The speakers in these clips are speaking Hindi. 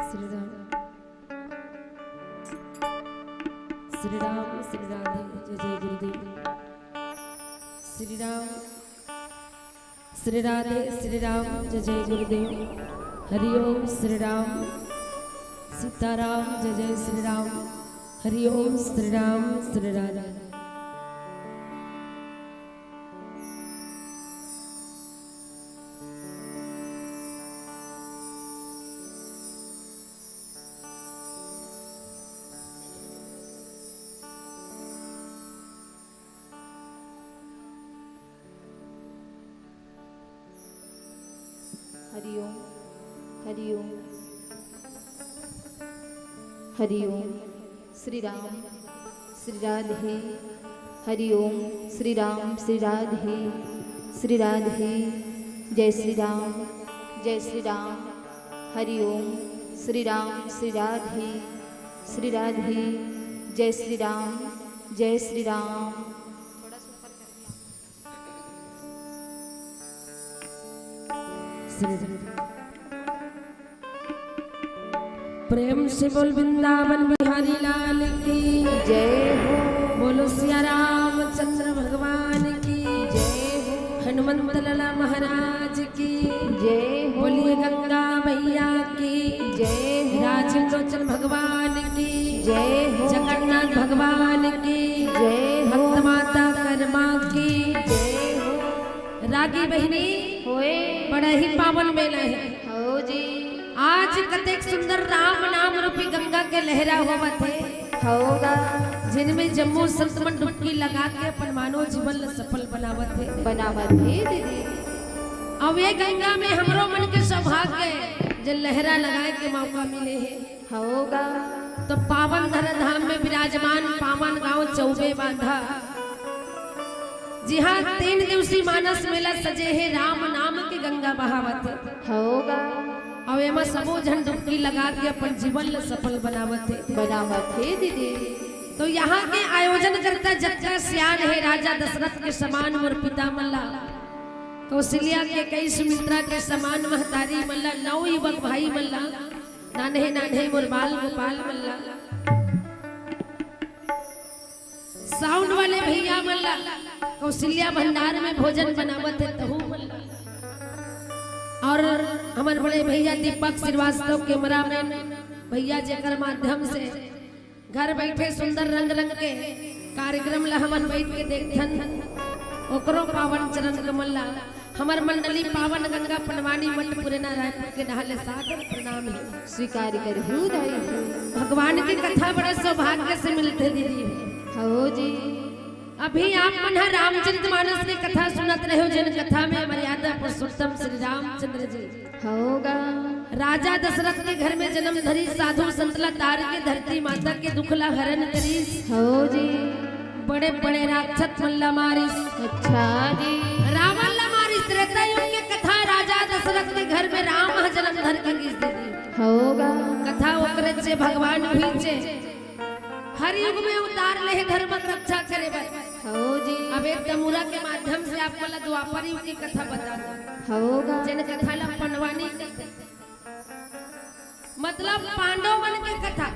श्री राम श्री राम श्री राधे जय जय गुरुदेव। श्री राम श्री राधे श्री राम जय जय गुरुदेव। हरिओम श्री राम सीताराम जय जय श्री राम। हरिओम श्री राम श्री राधे। हरिओम हरिओम हरिओम श्री राम श्री राधे। हरिओम श्री राम श्री राधे श्री राधे। जय श्री राम जय श्री राम। हरिओम श्री राम श्री राधे श्री राधे। जय श्री राम जय श्री राम। प्रेम से बोल वृंदावन बिहारी लाल की जय हो। बोलो सिया रामचंद्र भगवान की जय हो। हनुमंत लाला महाराज की जय हो। बोलिए गंगा मैया की जय हो। राजलोचन भगवान की जय हो। जगन्नाथ भगवान की जय हो। भक्त माता कर्मा की जय हो। रागी बहिनी होए बड़ा ही पावन मेला है। हो जी। आज कतेक सुंदर राम नाम रूपी गंगा के लहरा हुआ थे होगा जिनमें जम्मू संतमन डुबकी लगा के अपन मानव जीवन सफल बनावत थे दीदी। अब ये गंगा में हमरो मन के सौभाग्य जो लहरा लगाए के मौका मिले है होगा तो पावन धरा धाम में विराजमान पावन गांव चौबे बांधा जी हाँ 3 दिवसीय मानस मेला सजे है राम नाम के गंगा बहावत होगा। और एमा सबो जन डुबकी लगा के अपन जीवन सफल बनावत है दीदी। तो यहाँ के आयोजन करता जगह सियान है राजा दशरथ के समान मोर पिता मल्ला। कौशल्या के कई सुमित्रा के समान महतारी मल्ला। 9 युवक भाई मल्ला नाने नाने मोर बाल गोपाल मल्ला। साउंड वाले भैया मल्ला कौशल्या भंडार में भोजन बनावत है तहु मल्ला। और हमारे बड़े भैया दीपक श्रीवास्तव कैमरामैन भैया जेकर माध्यम से घर बैठे सुंदर रंग रंग के कार्यक्रम ला हमन बैठ के देखथन ओकरो पावन चरण कमल। हमार मंडली पावन गंगा पनवानी मठ पुरेना रायपुर के नहले सादर प्रणाम है स्वीकार करहु दाई। भगवान की कथा बड़े सौभाग्य से मिलते दीदी हो जी। अभी आप मन रामचरितमानस की कथा सुनत रहे हो जिन कथा में मर्यादा पुरुषोत्तम श्री रामचंद्र जी होगा राजा दशरथ के घर में जन्म धरी साधु संतला तार के धरती माता के दुखला हरण करी हो जी। बड़े बड़े राक्षस मल्ला मारिस। अच्छा जी। रावण ला मारिस। त्रेता युग के कथा राजा दशरथ के घर में राम जन्म धर के गीत होगा कथा ओकरे से भगवान भीचे हर युग में उतार ले धर्म रक्षा करे बर। हो जी। अब एक तमुरा के माध्यम से आपको द्वापर युग की कथा बता दो होगा। जिन कथा ला पनवानी मतलब पांडव मन की कथा।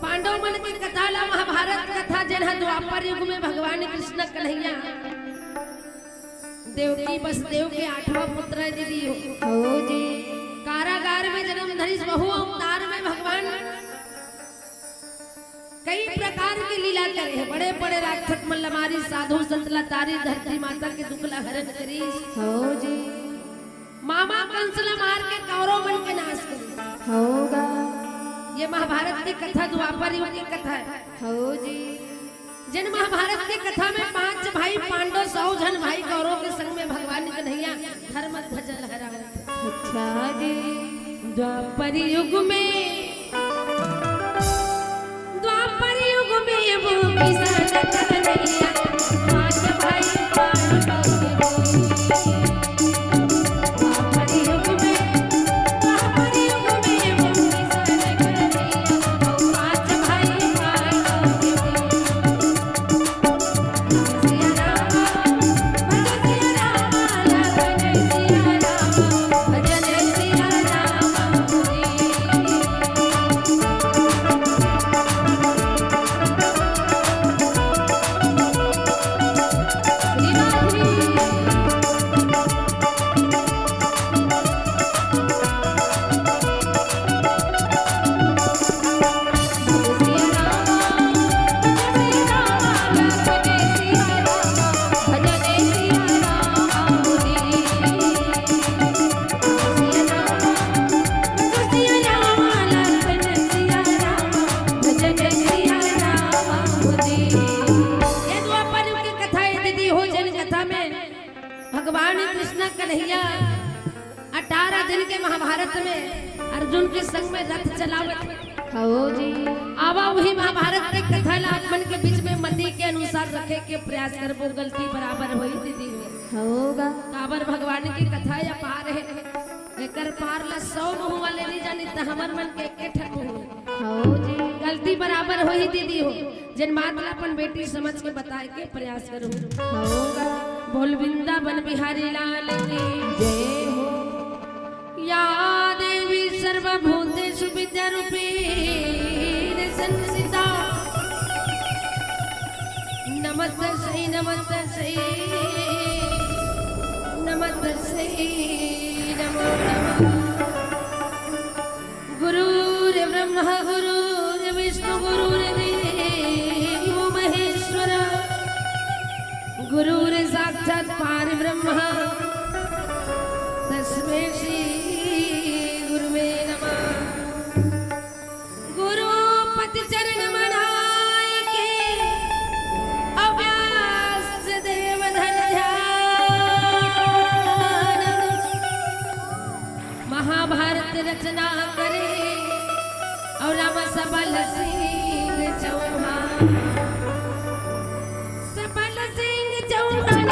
पांडव मन की कथा ला महाभारत कथा जिन द्वापर युग में भगवान कृष्ण कन्हैया देवकी वसुदेव के 8वां पुत्र दीदी हो जी। कारागार में जन्म धरी बहु अवतार में भगवान कई प्रकार की लीला करे है। बड़े बड़े राक्षस मल्लमारी साधु संतला तारी धरती माता के दुखला हरण करी हो जी। मामा कंसला मार के कौरव मन के नाश करी होगा। ये महाभारत की कथा द्वापर युग की कथा है हो जी। जिन महाभारत की कथा में 5 भाई पांडव 100 जन भाई कौरव के संग में भगवान कन्हैया धर्म ध्वजा लहरावत। अच्छा जी। द्वापर युग में वो किसान कन्हैया 5 भाई पांडव द्वापर युग में वो किसान कन्हैया 5 भाई पांडव सिया राम भजन सिया राम भजन सिया राम दिन के महाभारत में अर्जुन के संग में रथ चलावत हो जी आवा वही महाभारत के कथा ला मन के बीच में मति के अनुसार रखे के प्रयास करबो गलती बराबर होई दीदी होगा काबर भगवान की कथा या पार है एकर पार ला 100 मुंह वाले नहीं जानी त हमर मन के के ठक हो जी गलती बराबर होई दीदी हो जन मात ला अपन बेटी समझ के बताए के प्रयास करो होगा बोल वृंदावन बिहारी लाल की जय हो या देवी सर्वभूतेषु विद्यारूपेण संस्थिता नमस्तस्यै नमस्तस्यै नमस्तस्यै नमो नमः गुरुर्ब्रह्मा गुरुर्विष्णु गुरुर्देवो महेश्वर गुरुर्साक्षात् परब्रह्म तस्मै श्री गुरुवे नमः गुरुपति चरण मनाय के अव्यास देव धन ध्यान महाभारत रचना करे और राम सबल सिंह चौहान सबल सिंह चौहान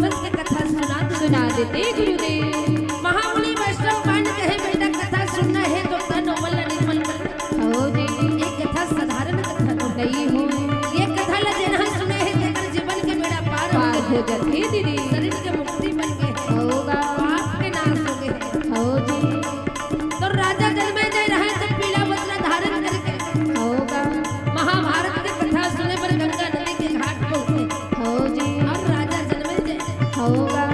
सुना देते गुरुदेव महामुनि वैष्णव कांड कहे बेटा कथा सुनना है तो तन अमल निर्मल हो जी एक कथा साधारण कथा तो नहीं हो ये कथा ला जेना सुने है तेकर जीवन के बेड़ा पार हो जाते दीदी शरीर के मुक्ति बन गए होगा पाप के नाश हो गए हो जी तो राजा जन्मेजय रहे तो पीला वस्त्र धारण करके होगा महाभारत की कथा सुने पर गंगा नदी के घाट पहुंचे हो जी और राजा जन्मेजय होगा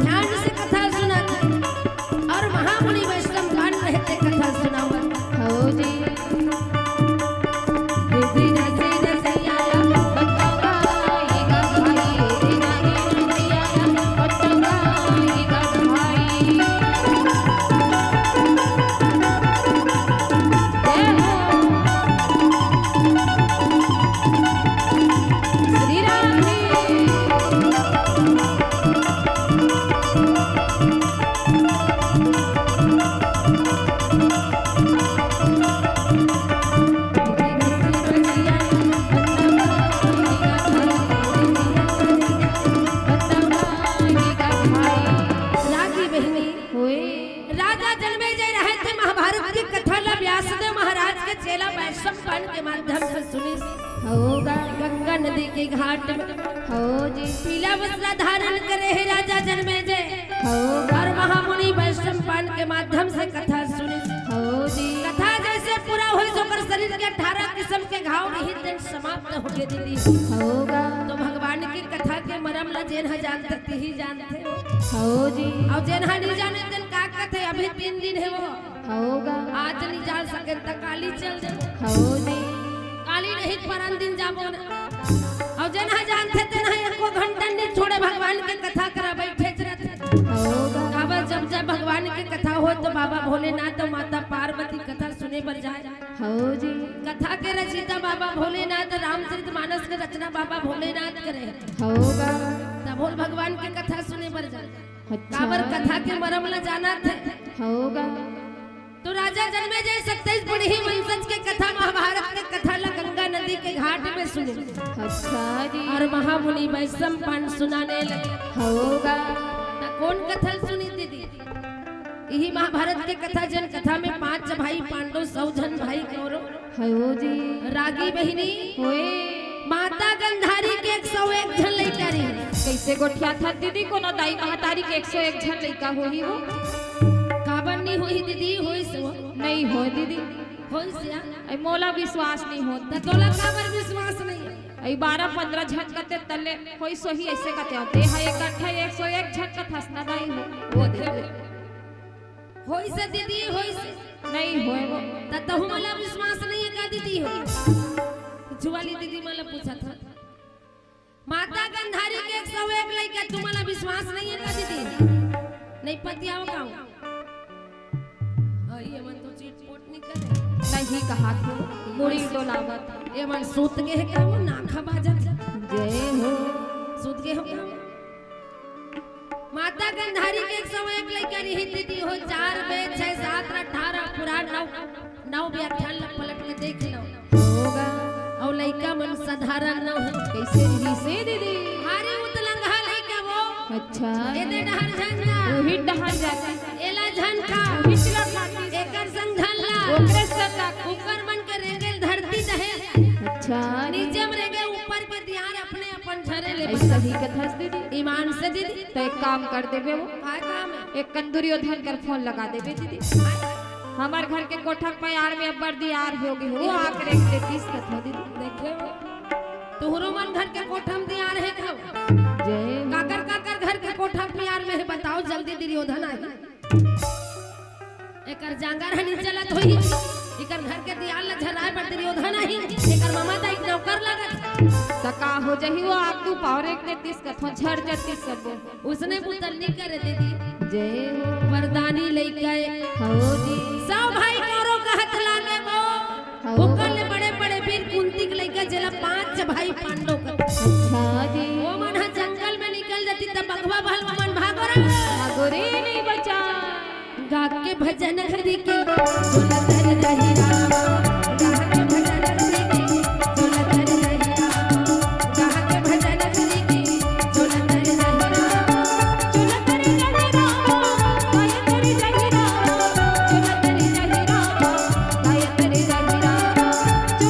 ध्यान से कथा सुनाते और महामुनि वैष्णव कान रहते कथा सुनावत हो जी भाई वैष्णव पान के माध्यम से सुनी होगा गंगा नदी के घाट में हो जी पीला वस्त्र धारण करे है राजा जन्मेजय होगा और महामुनि वैष्णव पान के माध्यम से कथा सुनी हो जी कथा जैसे पूरा हुई जोकर शरीर के 18 किस्म के घाव नहीं दिन समाप्त हो गए दीदी होगा तो भगवान की कथा के मरम ला जेन जानते ही जानते हो हो जी और जेन नहीं जाने दिन का कथे अभी 3 दिन है वो होगा आज नहीं जान सके तो काली चल जाओ हो जी काली नहीं परन दिन जाबो ना और जेन जानते थे ना एको घंटा नहीं छोड़े भगवान की कथा करा बैठे रहते होगा बाबा जब जब भगवान की कथा हो तो बाबा भोलेनाथ और माता पार्वती कथा सुने पर जाए हो जी कथा के रचयिता बाबा भोलेनाथ रामचरितमानस के रचना बाबा भोलेनाथ करे होगा तब बोल भगवान की कथा सुने पर जाए अच्छा काबर कथा के मरम ला जाना थे होगा तो राजा जन्मेजय 27 बुढ़ी वंशज के कथा महाभारत के कथा ला गंगा नदी के घाट में सुने अच्छा जी और महामुनि वैष्णव पान सुनाने लगे होगा ना कौन कथा सुनी दीदी यही महाभारत के कथा जन कथा में 5 भाई पांडव 100 जन भाई कौरव हो जी रागी बहिनी होए माता गंधारी के 101 जन लइका रही कैसे गोठिया था दीदी कोनो दाई महतारी के 101 जन लइका होही वो काबर नहीं हुई दीदी होई से हो नहीं हो दीदी होई से ऐ मोला विश्वास नहीं होता त तोला काबर विश्वास नहीं है ऐ 12-15 झन कते तले होई सोही ऐसे कते होते है इकट्ठा 101 झन का फसना दाई हो वो दे होई से दीदी होई से नहीं होए वो त तहु मला विश्वास नहीं है का दीदी हो जुवाली दीदी मला पूछा था माता गंधारी के 101 लइका तुम्हाला विश्वास नहीं है का दीदी नहीं पतियाओ का ये मन तो चिटपोट नहीं करे नहीं कहा था मुड़ी डोलावत ये मन सूत के है क्या वो नाखा बाजत जय हो सूत के हो क्या माता गंधारी के 101 लइका रही दीदी हो 4 वेद 6 7 18 पुराण 9 व्याख्यान ला पलट के देख लो होगा और लइका मन साधारण न हो कैसे रही से दीदी हारे उतलंघा लइका वो अच्छा ए दे डहर झंझा वही डहर जाता एला झनका पिछला खाती एकर संग झल्ला ओकरे सता ऊपर मन के रेंगल धरती दहे अच्छा नीचे में रेंगे ऊपर के दियार अपने अपन झरे ले ऐसा ही कथा दीदी ईमान से दीदी तो एक काम कर देबे वो का काम है एक कंदुरियोधन कर फोन लगा देबे दीदी हमार घर के कोठक प्यार में अब्बर दियार हो गई हो आकर एक 33 कथा दीदी देखे तुहरो मन घर के कोठम दियार है खाओ जय काकर काकर घर के कोठा प्यार में है बताओ जल्दी दुर्योधन आई एकर जांगर हनी चलत होई एकर घर के दियाल ला झराए पर दुर्योधन आई एकर मामा दा एक नौकर लागत सका हो जही वो आप तू पावर एक 33 कथा झड़ 33 सब उसने पुतलनी करे दीदी जय हो वरदानी लइका हो जी सब भाई कौरो कहत लागे वो ओकर ले बड़े बड़े वीर कुंती के लइका जला 5 भाई पांडव का अच्छा जी वो मन जंगल में निकल जाती तब बगवा बहल मन भागो रे गोरे नहीं बचा गा के भजन हरि के सुनत रही राम गा के भजन हरि के सुनत रही राम गा के भजन हरि के सुनत रही राम चुनत रही राम गायत रही राम चुनत रही राम गायत रही राम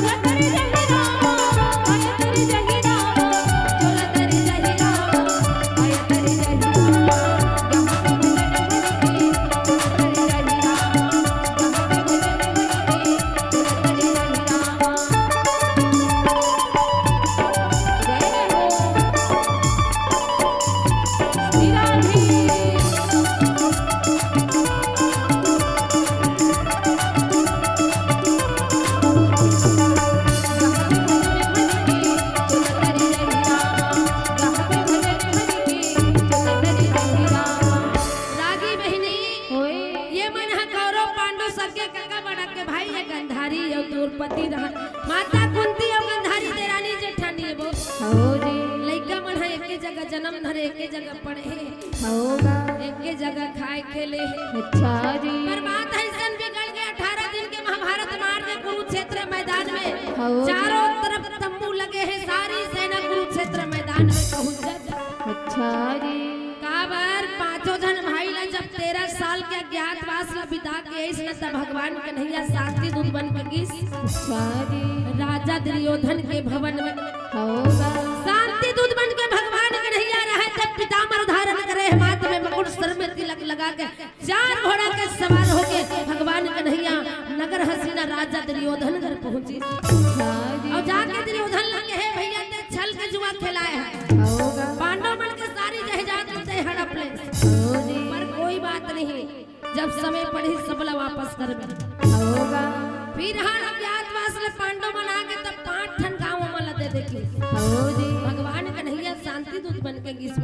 चुनत रही राम गायत रही राम सुनत रही राम गायत रही रागी बहिनी ये मन हा कौरव पांडव सबके काका बड़ा के भाई है गंधारी और द्रौपदी रहा माता कुंती और गंधारी देरानी जेठानी है वो लइका मन हा एके जगह जन्म धरे एके जगह पढ़े एके जगह खाए खेले अच्छा जी पर बात ऐसन बिगड़ गए 18 दिन के महाभारत मार के कुरुक्षेत्र मैदान में हाँ जी। चारों तरफ तंबू लगे हैं सारी सेना कुरुक्षेत्र मैदान में पहुंच जाती अच्छा जी काबर 5 जन भाई ला जब 13 साल के अज्ञातवास ला बिता के ऐसे न भगवान कन्हैया शांति दूत बन के गिस राजा दुर्योधन के भवन में शांति दूत बन के भगवान कन्हैया रहे तब पीताम्बर धारण करे हाथ में मुकुट सर में तिलक लगा के 4 घोड़ा के सवार होके भगवान कन्हैया नगर हसीना राजा दुर्योधन घर पहुंची और जाके दुर्योधन लगे है भैया ने छल के जुआ खिलाए हैं पांडव मन के सारी जहाज उते हड़प ले पर कोई बात नहीं जब समय पड़ी सबला वापस कर फिर हर अज्ञातवास ले पांडव बना के तब 5 ठन गांव में लदे देखी भगवान कन्हैया शांति दूत बन के गिस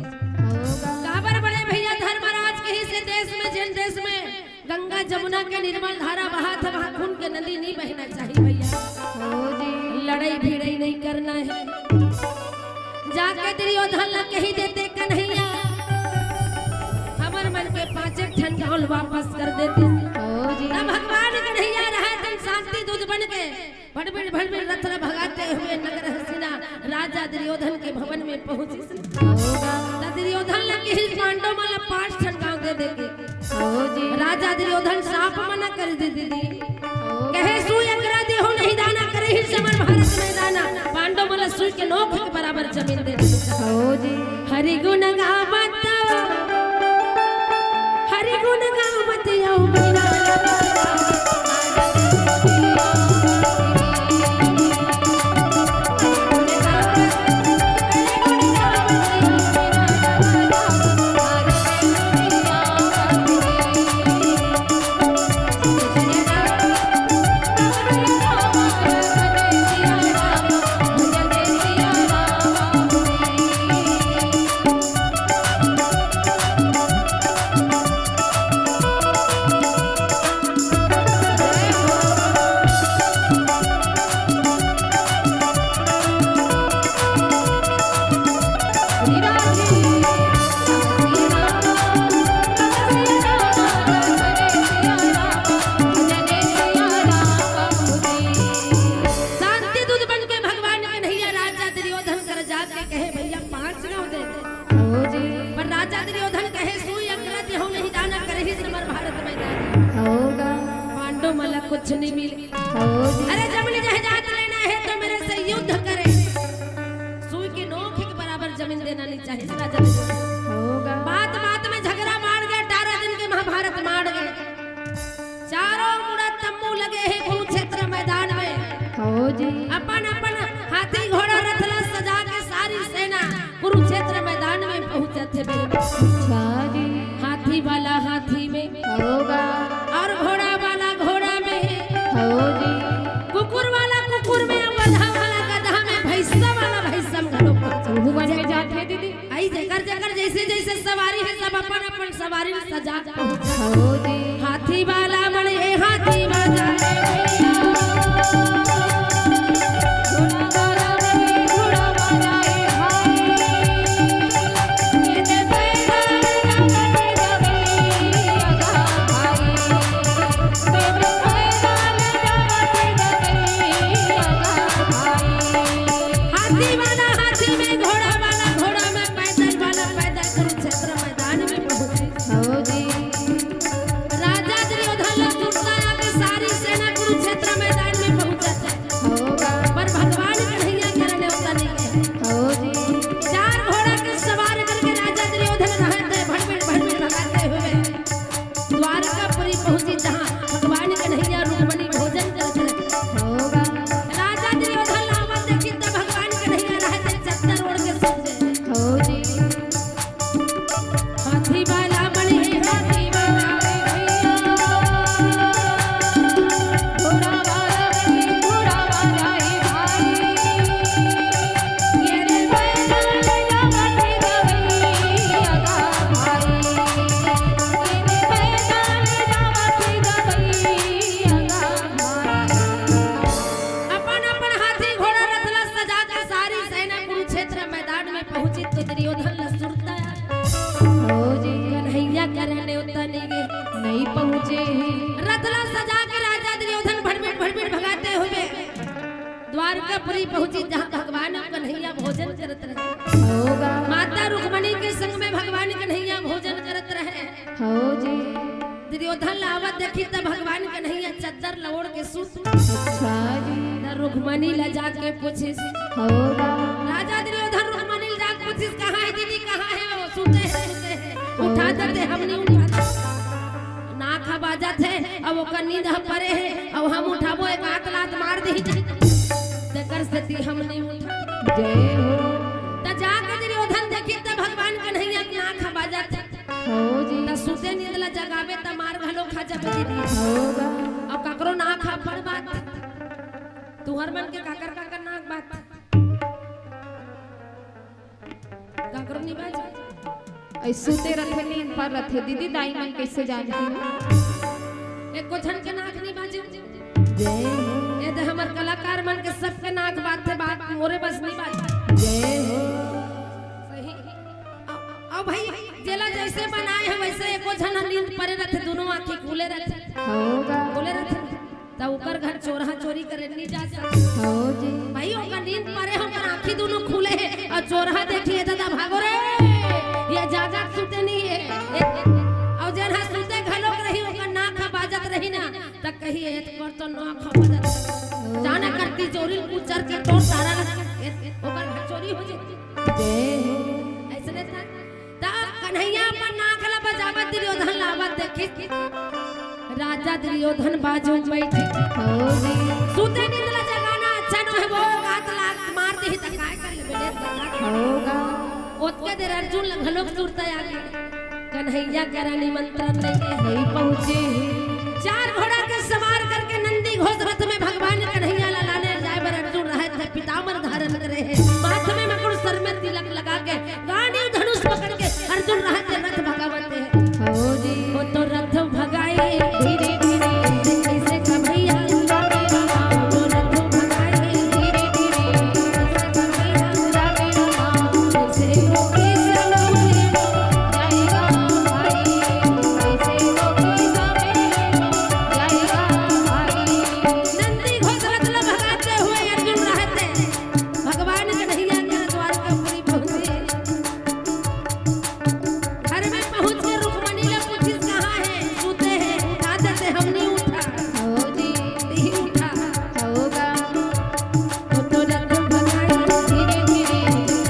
काबर बड़े भैया धर्मराज के ही से देश में जिन देश में गंगा जमुना के निर्मल धारा बहा था वहां खून के नदी नहीं बहना चाहिए भैया लड़ाई भिड़ाई नहीं करना है जाके दुर्योधन लग कही देते कन्हैया हमर मन के 5 ठन गांव वापस कर देते तब भगवान कन्हैया रहे तन शांति दूत बन के भड़बड़ रथला भगाते हुए नगर हसीना राजा दुर्योधन के भवन में पहुंची दुर्योधन लगे ही पांडव माला 5 ठन गांव दे देके राजा दुर्योधन साफ मना कर दे दीदी कहे सुई अकरा दे हो नहीं दाना करे ही समर भारत में दाना पांडव माला सुई के नोक के बराबर जमीन दे हरि गुण गावत यो बिना कुछ नहीं मिले अरे जब जहाज लेना है तो मेरे से युद्ध करे सुई के नोक के बराबर जमीन देना नहीं चाहिए राजा बात बात में झगड़ा मार गए 18 दिन के महाभारत मार गए चारों मुड़ा तम्बू लगे हैं कुरुक्षेत्र मैदान में अपन अपन हाथी घोड़ा रथला सजा के सारी सेना कुरुक्षेत्र मैदान में पहुंचे थे हाथी वाला हाथी में और घोड़ा वाला घोड़ा में कुकुर वाला कुकुर में गधा वाला गधा में भैंसा वाला भैंसा में घरों पर जाते दीदी आई जकर जकर जैसे जैसे सवारी है सब अपन अपन सवारी सजा हाथी वाला बड़े हाथी वाला नहीं पहुंचे रथला सजा के राजा दुर्योधन भड़बड़ भगाते हुए द्वारकापुरी पहुंची जहां भगवान कन्हैया भोजन करत रहे माता रुक्मणी के संग में भगवान कन्हैया भोजन करत रहे दुर्योधन लावत देखी त भगवान कन्हैया चद्दर लौड़ के सूत अच्छा जी त रुक्मणी ला जाके पूछिस होगा राजा दुर्योधन रुक्मणी ला जाके पूछिस कहाँ है दीदी कहाँ है वो सूते है उठा देते हम नहीं उठाते ना खा बाजा थे अब वो नींद परे है अब हम उठाबो एक आत लात मार दी तेकर स्थिति हम नहीं उठा जय हो त जाके दुर्योधन देखी त भगवान कन्हैया ना खा बाजा थे हो जी त सुते नींद ला जगावे त मार घलो खा जाबे दीदी होगा अब ककरो ना खा पड़ बात तुहर मन के काकर काकर नाक बात काकर नहीं बाज ऐसुते रथे नींद पर रथे दीदी दाई मन कैसे जानती हो एक को झन के नाक नहीं बाजे जय हो ये दे हमर कलाकार मन के सबके नाक बात थे बात मोरे बस नहीं बाज जय हो सही अब भाई जेला जैसे बनाए है वैसे एको झन नींद परे रहते दोनों आंखें खुले रहते होगा खुले रहते त ओकर घर चोरा चोरी करे नहीं जा सकते हो जी भाई ओकर नींद परे होकर आंखें दोनों खुले है और चोरा देखिए दादा भागो रे ये जागा सुते नहीं है और जन सुते घलोक रही ओकर नाक बाजत रही ना त कही है कर तो नाक बाजत जाना करती चोरी कुचर के तोड़ सारा ओकर घर चोरी हो जाती जय हो ऐसे था ता कन्हैया पर नाक ला बजावत दुर्योधन लावत देखी राजा दुर्योधन बाजू बैठे हो जी सुते नींद ला जगाना अच्छा न है वो गात लात मार दे त काय कर ले बेले होगा ओतके देर अर्जुन लंघलोक सुरता आगे कन्हैया करा निमंत्रण नहीं पहुँचे चार घोड़ा के सवार करके नंदी घोष रथ में भगवान कन्हैया ला लाने जाए बर अर्जुन रहे थे पीताम्बर धारण करे है माथे में मकुड़ सर में तिलक लगा के गाड़ी धनुष पकड़ के अर्जुन रहे थे रथ भगावते हैं हो जी वो तो रथ भगाए धीरे धीरे ऐसे कन्हैया तो रथ भगाए धीरे धीरे ऐसे कन्हैया ऐसे लोके सलोके जाएगा भाई ऐसे लोगे जाएगा भाई नंदी घोष रथ ला भगाते हुए अर्जुन रहते भगवान कन्हैया के द्वारकापुरी पहुंचे घर में पहुंच के रुक्मणी ला पूछी कहाँ है सूते हैं उठा देते हम नहीं उठा हो जी नहीं उठा होगा तो रथ भगाए धीरे धीरे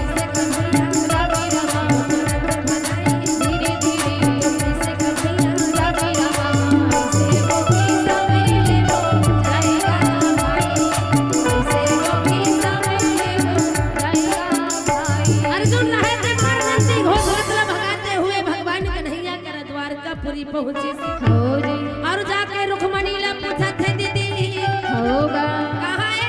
ऐसे कन्हैया राधे रामा रथ भगाए धीरे धीरे ऐसे कन्हैया राधे रामा ऐसे लोगे सवेरे हो जाएगा भाई ऐसे लोगे सवेरे हो जाएगा भाई अर्जुन रहे थे पर नंदी घोष रथ ला भगाते हुए भगवान कन्हैया के द्वारकापुरी पहुंचे हो जी और जाके रुक्मणी ला पूछा थे दीदी होगा कहाँ है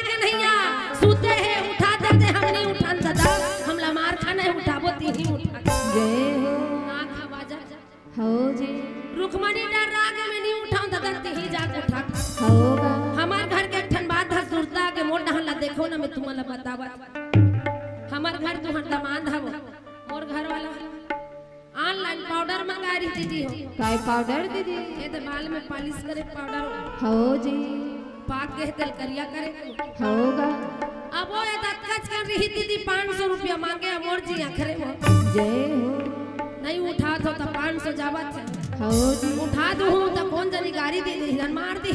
कन्हैया सूते हैं उठा देते हम नहीं उठान दादा हमला मार खाना है उठाबो ती ही उठा जय हो नाक आवाज हो जी रुक्मणी डर राग में नहीं उठाऊं दादा ती ही जाके उठा होगा हमार घर के ठन बात है सुरता के मोर डहला देखो ना मैं तुम्हाला बतावत हमार घर तुहर दमाद हवो मोर घर वाला ऑनलाइन पाउडर मंगा रही दीदी हो काय पाउडर दीदी ये तो बाल में पालिश करे पाउडर हो जी पाक के तेल करिया करे होगा अब वो ये दत्कच कर रही दीदी 500 रुपया मांगे मोर जी आखरे वो जय हो नहीं उठा तो 500 जावत है हो जी उठा दू तो कौन जनी गाड़ी दे दी मार दी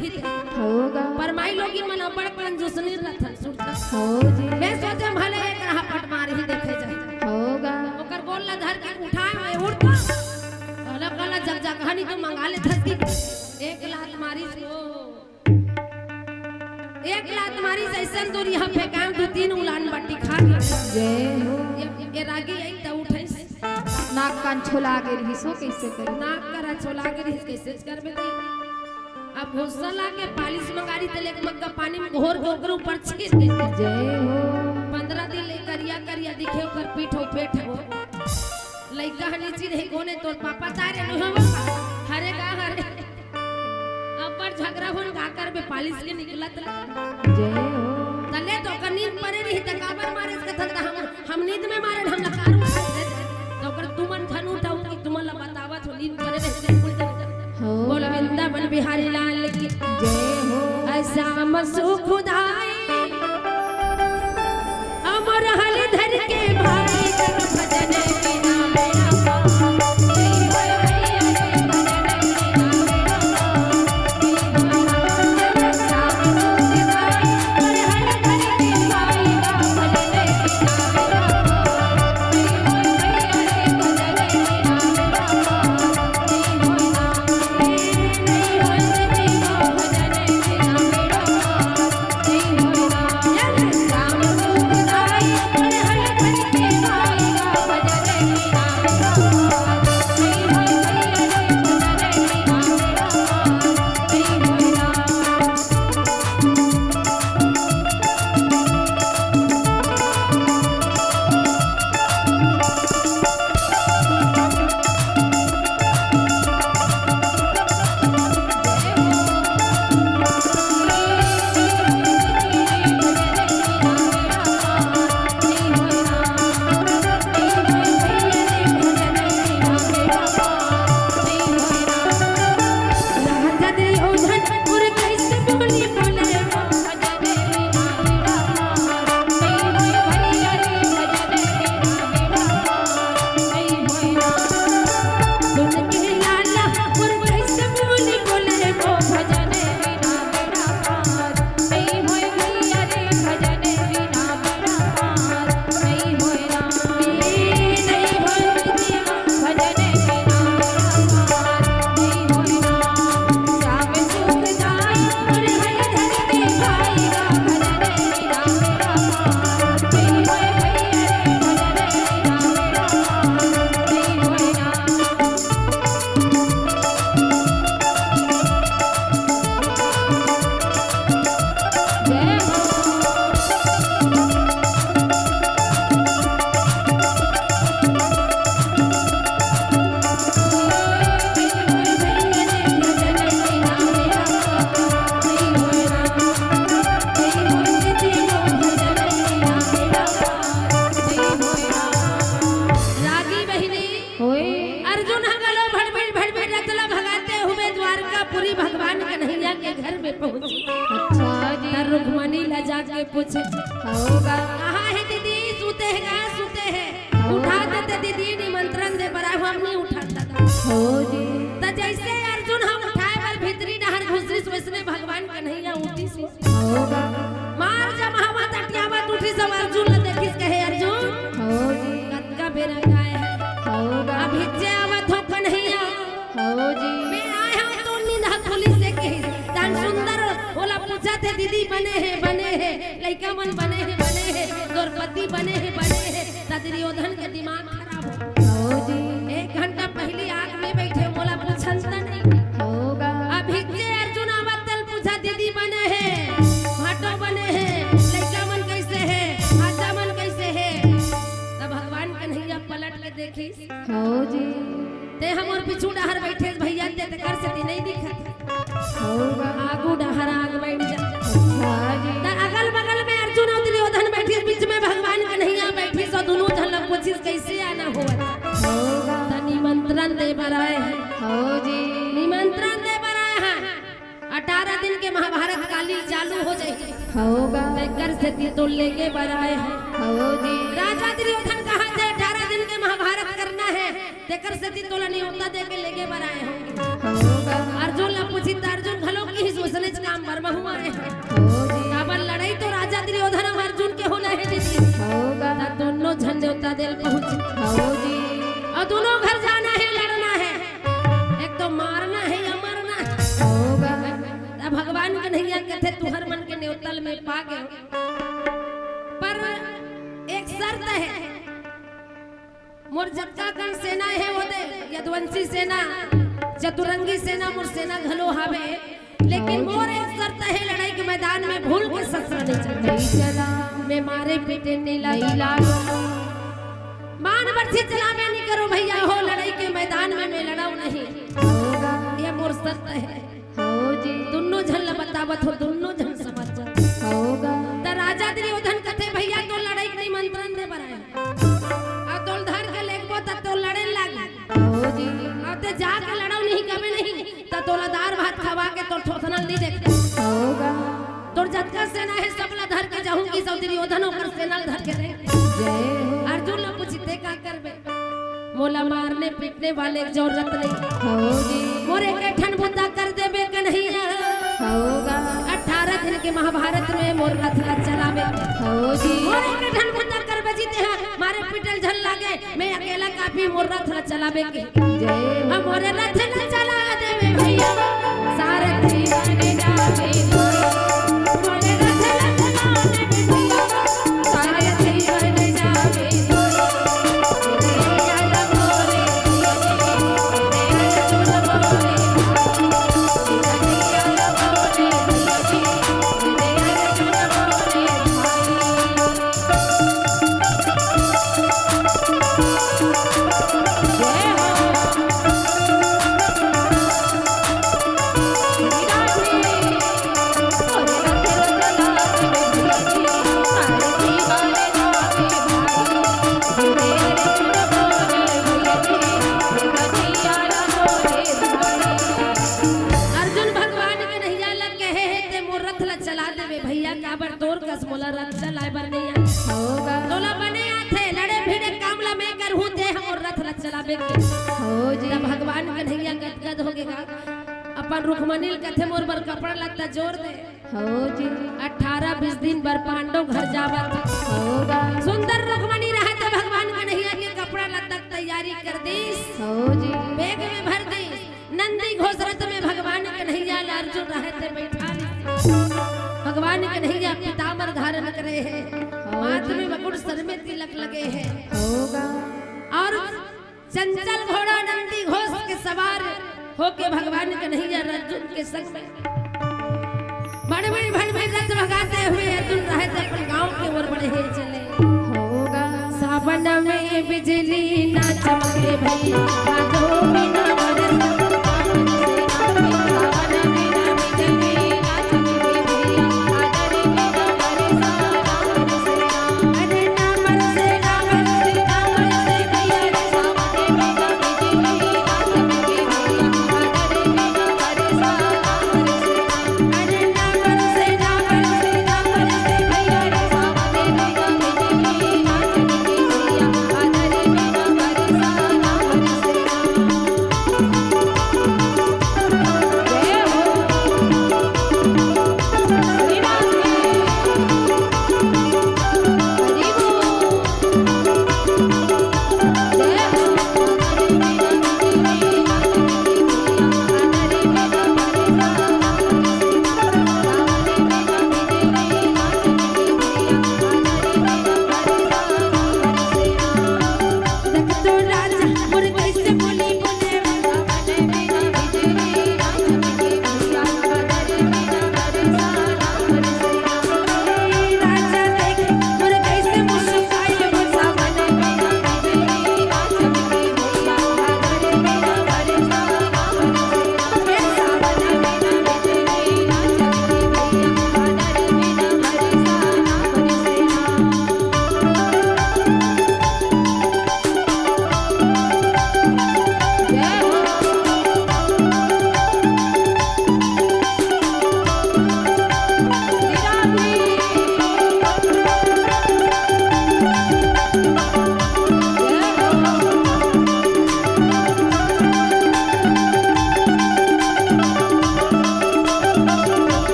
होगा पर माई लोगी मन बड़ कंजूसनी रथन सुरता हो जी मैं सोचे भले एक रहा पट मार ही देखे जाए होगा ओकर गोल ला धर के उठाए में उड़ता काला काला जग जग कहानी तो मंगा ले धरती एक लात मारी सो एक लात मारी जैसन दूर यहाँ फेंकाम 2-3 उलान बट्टी खा के जय हो ये रागी आई त उठै नाक कान छोला के रही सो कैसे करी नाक करा छोला के रही कैसे करबे ती अब घोसा ला के पालिश मंगारी तेल एक मग्गा पानी में घोर के ओकर ऊपर छीट दे जय हो 15 दिन ले करिया करिया दिखे ओकर पीठ हो पेट हो लइका हनी चीज है कोने तोर पापा तारे न हो हरे का हरे अपर झगड़ा होन गाकर में पालिश के निकलत जय हो तले तो कनीन परे रही त काबर मारे कथन त हम नींद में मारे हम लकार तो ओकर तुमन धन उठाऊ कि तुमला बतावत हो नींद परे रही हो बोल वृंदावन बिहारी लाल की जय हो ऐसा मसु खुदाई अमर हल धर के भाई भजन के नाम पूछे होगा कहाँ है दीदी, सूते है कहाँ सूते है, उठा देते दीदी निमंत्रण दे बड़ा हम नहीं उठाता हो जी तो जैसे अर्जुन हम उठाए पर भीतरी डहर घुसरी वैसने भगवान कन्हैया उठी से होगा मार जब हम तटियावत उठी सब अर्जुन ल देखिस कहे अर्जुन हो जी कतका बेरा गाय है होगा अब हिज्जे आवत हो कन्हैया हो जी मैं आया हूं तो नींद खुली से कही तन सुंदर बोला पूछा थे दीदी बने हैं लड़का मन बने हैं द्रौपदी बने हैं दुर्योधन के दिमाग खराब हो जी 1 घंटा पहले आग में बैठे बोला पूछन त नहीं होगा अब हिज्जे अर्जुन आवतल पूछा दीदी बने हैं भाटो बने हैं लड़का मन कैसे है आजा मन कैसे है तब भगवान कन्हैया पलट के देखी हो जी ते हम और पिछू डहर बैठे भैया ते कर से नहीं दिखत होगा आगू डहर आग बैठ जा हाँ जी अगल बगल में अर्जुन और दुर्योधन बैठी बीच में भगवान कन्हैया बैठी सो दोनों झलक पूछिस कैसे आना हुआ होगा त निमंत्रण दे बराए हैं हो जी निमंत्रण दे बराए हैं 18 दिन के महाभारत काली चालू हो जाए होगा कर से तो लेके बराए हैं हो जी राजा दुर्योधन कहा थे 18 दिन के महाभारत करना है देकर से तोला न्योता दे के लेके बराए होंगे होगा अर्जुन ला पूछी त अर्जुन घलो की हिस वसने काम बरमा हुआ है हो जी काबर लड़ाई तो राजा दुर्योधन और अर्जुन के होला है दीदी होगा त दोनों झन न्योता देल पहुंच हो जी और दोनों घर जाना है लड़ना है एक तो मारना है या मरना है होगा तब भगवान कन्हैया कहते तुहर मन के न्योतल में पा गए पर एक शर्त है मोर जत्ता कन सेना है वो दे यदुवंशी सेना चतुरंगी सेना मोर सेना घलो हावे लेकिन मोर एक शर्त है लड़ाई के मैदान में भूल के ससुर नहीं चला मैं मारे पीटे नहीं लागो मान बरछी चलावे नहीं करो भैया हो लड़ाई के मैदान में मैं लड़ाऊ नहीं होगा ये मोर शर्त है हो जी दोनों झन बतावत हो दोनों झन समझ जा होगा त राजा दुर्योधन कहते भैया तो लड़ाई के निमंत्रण दे बराए और तोल धर के लेगबो त तो लड़े लागी हो जी और ते जाके लड़ाऊ नहीं कबे नहीं त तोला दार भात खवा के तो ठोसनल नहीं देखते होगा तोर जतका सेना है सबला धर के जाऊं की सब दुर्योधन ओकर सेना धर के रहे जय हो अर्जुन ला पूछते का करबे मोला मारने पीटने वाले की जरूरत नहीं हो जी मोरे के ठन बुद्धा कर देबे के नहीं होगा 18 दिन के महाभारत में मोर रथ ला चलावे हो जी मोरे के ठन बुद्धा कर बजीते हैं मारे पिटल झल लागे मैं अकेला काफी मोर रथ ला चलावे के जय हो हम मोरे रथ ला चला देवे भैया सारथी बने जावे मोरे रथ ला चला देवे भैया सारथी बने जावे हो जी भगवान कन्हैया गदगद हो गएगा अपन रुक्मणील कथे मोर बर कपड़ा लगता जोर दे हो जी 18-20 दिन बर पांडव घर जावत होगा सुंदर रुक्मणी रहे तो भगवान कन्हैया के कपड़ा लत्ता तैयारी कर दीस हो जी बैग में भर दीस नंदी घोष रथ में भगवान कन्हैया अर्जुन रहे थे बैठा भगवान कन्हैया पीताम्बर धारण करे हैं माथ में मुकुट सर में तिलक लगे हैं होगा और चंचल घोड़ा नंदी घोष के सवार होके भगवान कन्हैया अर्जुन के संग में बड़े बड़े भड़ भड़ रथ भगाते हुए अर्जुन रहे थे अपन गांव के ओर बढ़े चले होगा सावन में बिजली ना चमके भैया भादो में ना बरस भैया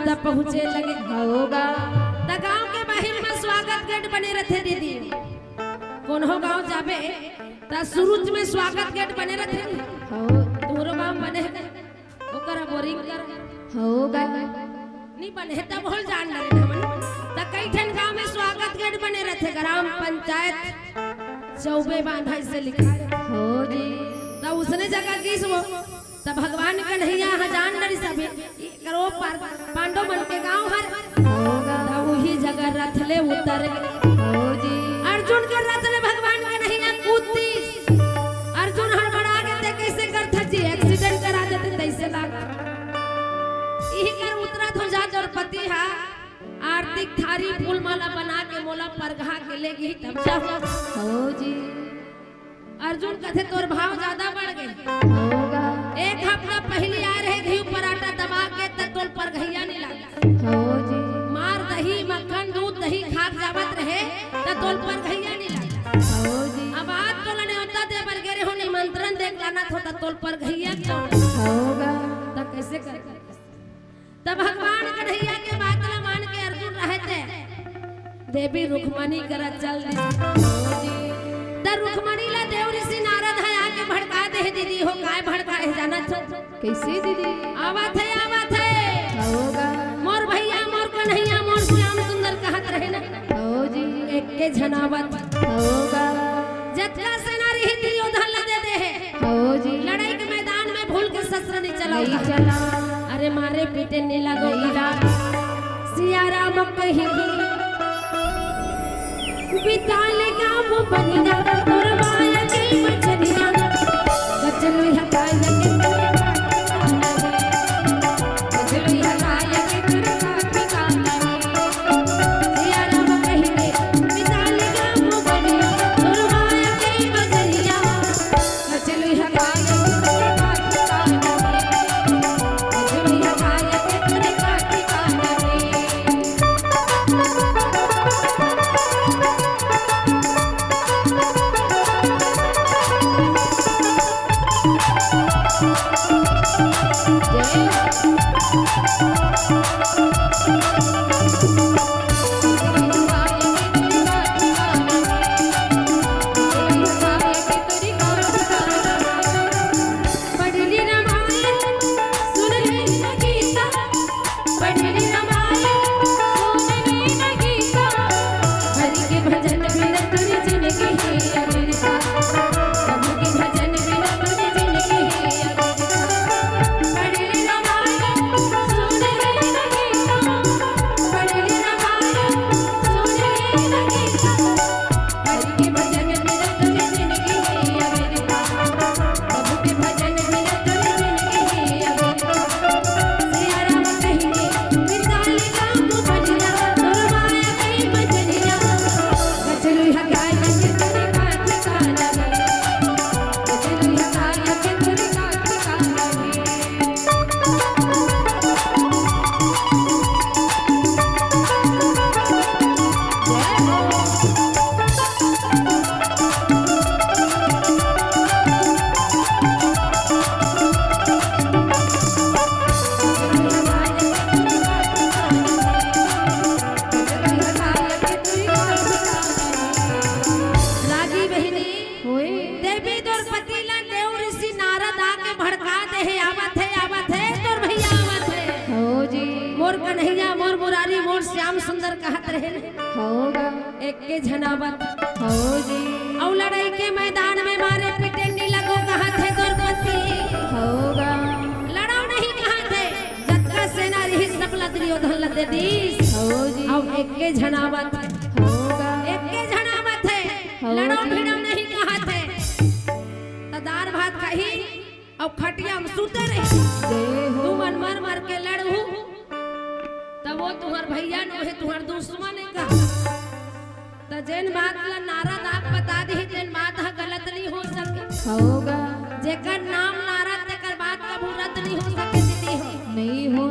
तब पहुँचे लगे होगा त गांव के बाहर में स्वागत गेट बने रहते दीदी कौन हो गांव जाबे त शुरू में स्वागत गेट बने रहते हो तोरो गांव बने ओकरा बोरिंग कर होगा नहीं बने तब होल जान डरे हमन त कई ठन गांव में स्वागत गेट बने रहते ग्राम पंचायत चौबे बांधा से लिखा हो जी त उसने जगह किस वो त भगवान कन्हैया हजान डरी सब करो पांडव मन के गांव हर होगा त वही जगह रथले उतर हो जी अर्जुन के रथले भगवान कन्हैया कूदती अर्जुन हड़बड़ा के ते कैसे करथा जी एक्सीडेंट करा देते तैसे लागा यही कर उतरा तो जा द्रौपदी हा आरती थारी फूल माला बना के मोला परघा के ले गई तब जा हो जी अर्जुन कथे तोर भाव ज्यादा बढ़ गए होगा एक हफ्ता पहले आ रहे घी पराठा दबा के तटोल पर घैया नहीं लगा हो जी मार दही मक्खन दूध दही खाक जावत रहे तटोल पर घैया नहीं लगा हो जी अब आज तो लने होता दे पर गेरे हो निमंत्रण देख लाना था तटोल पर घैया क्यों होगा तब कैसे कर तब भगवान कन्हैया के बात न मान के अर्जुन रहते देवी रुक्मणी कर चल दी हो जी त रुक्मणी ला देव ऋषि नारद है आके भड़का दे दीदी हो काय भड़का है जाना छ कैसे दीदी आवत है होगा मोर भैया मोर कन्हैया मोर श्याम सुंदर कहत रहे ना हो जी एक के झनावत होगा जत्रा सेना रही थी योधन लदे दे है हो जी लड़ाई के मैदान में भूल के शस्त्र नहीं नहीं चलाओ चला अरे मारे पीटे नहीं लगो सिया राम कहीं बिताल गाँव बनिया तोरवाया के बचनिया गचलुई हटाया के गचलुई हटाया के तुरका काला सिया राम कहिए बिताल गाँव बनिया तोरवाया के बचनिया गचलुई हटाया के तुरका काला गचलुई हटाया के तुरका काला सुंदर कहत रहे होगा एक के झनावत हो जी और लड़ाई के मैदान में मारे पिटे नहीं लगो कहा थे द्रौपदी होगा लड़ाओ नहीं कहा थे जत्रा सेना रही सब दुर्योधन लदे दीस हो जी और एक के झनावत होगा एक के झनावत है लड़ाओ भिड़ो नहीं कहा थे तदार भात कही और खटिया में सूते रही जय हो तू मन मर मर के लड़ू तब वो तुम्हार भैया नो है तुम्हार दुश्मन है का त जेन बात ला नारा दाग बता दी तेन बात ह गलत नहीं हो सके होगा जेकर नाम नारा तेकर बात कबू रद्द नहीं हो सके दीदी हो नहीं हो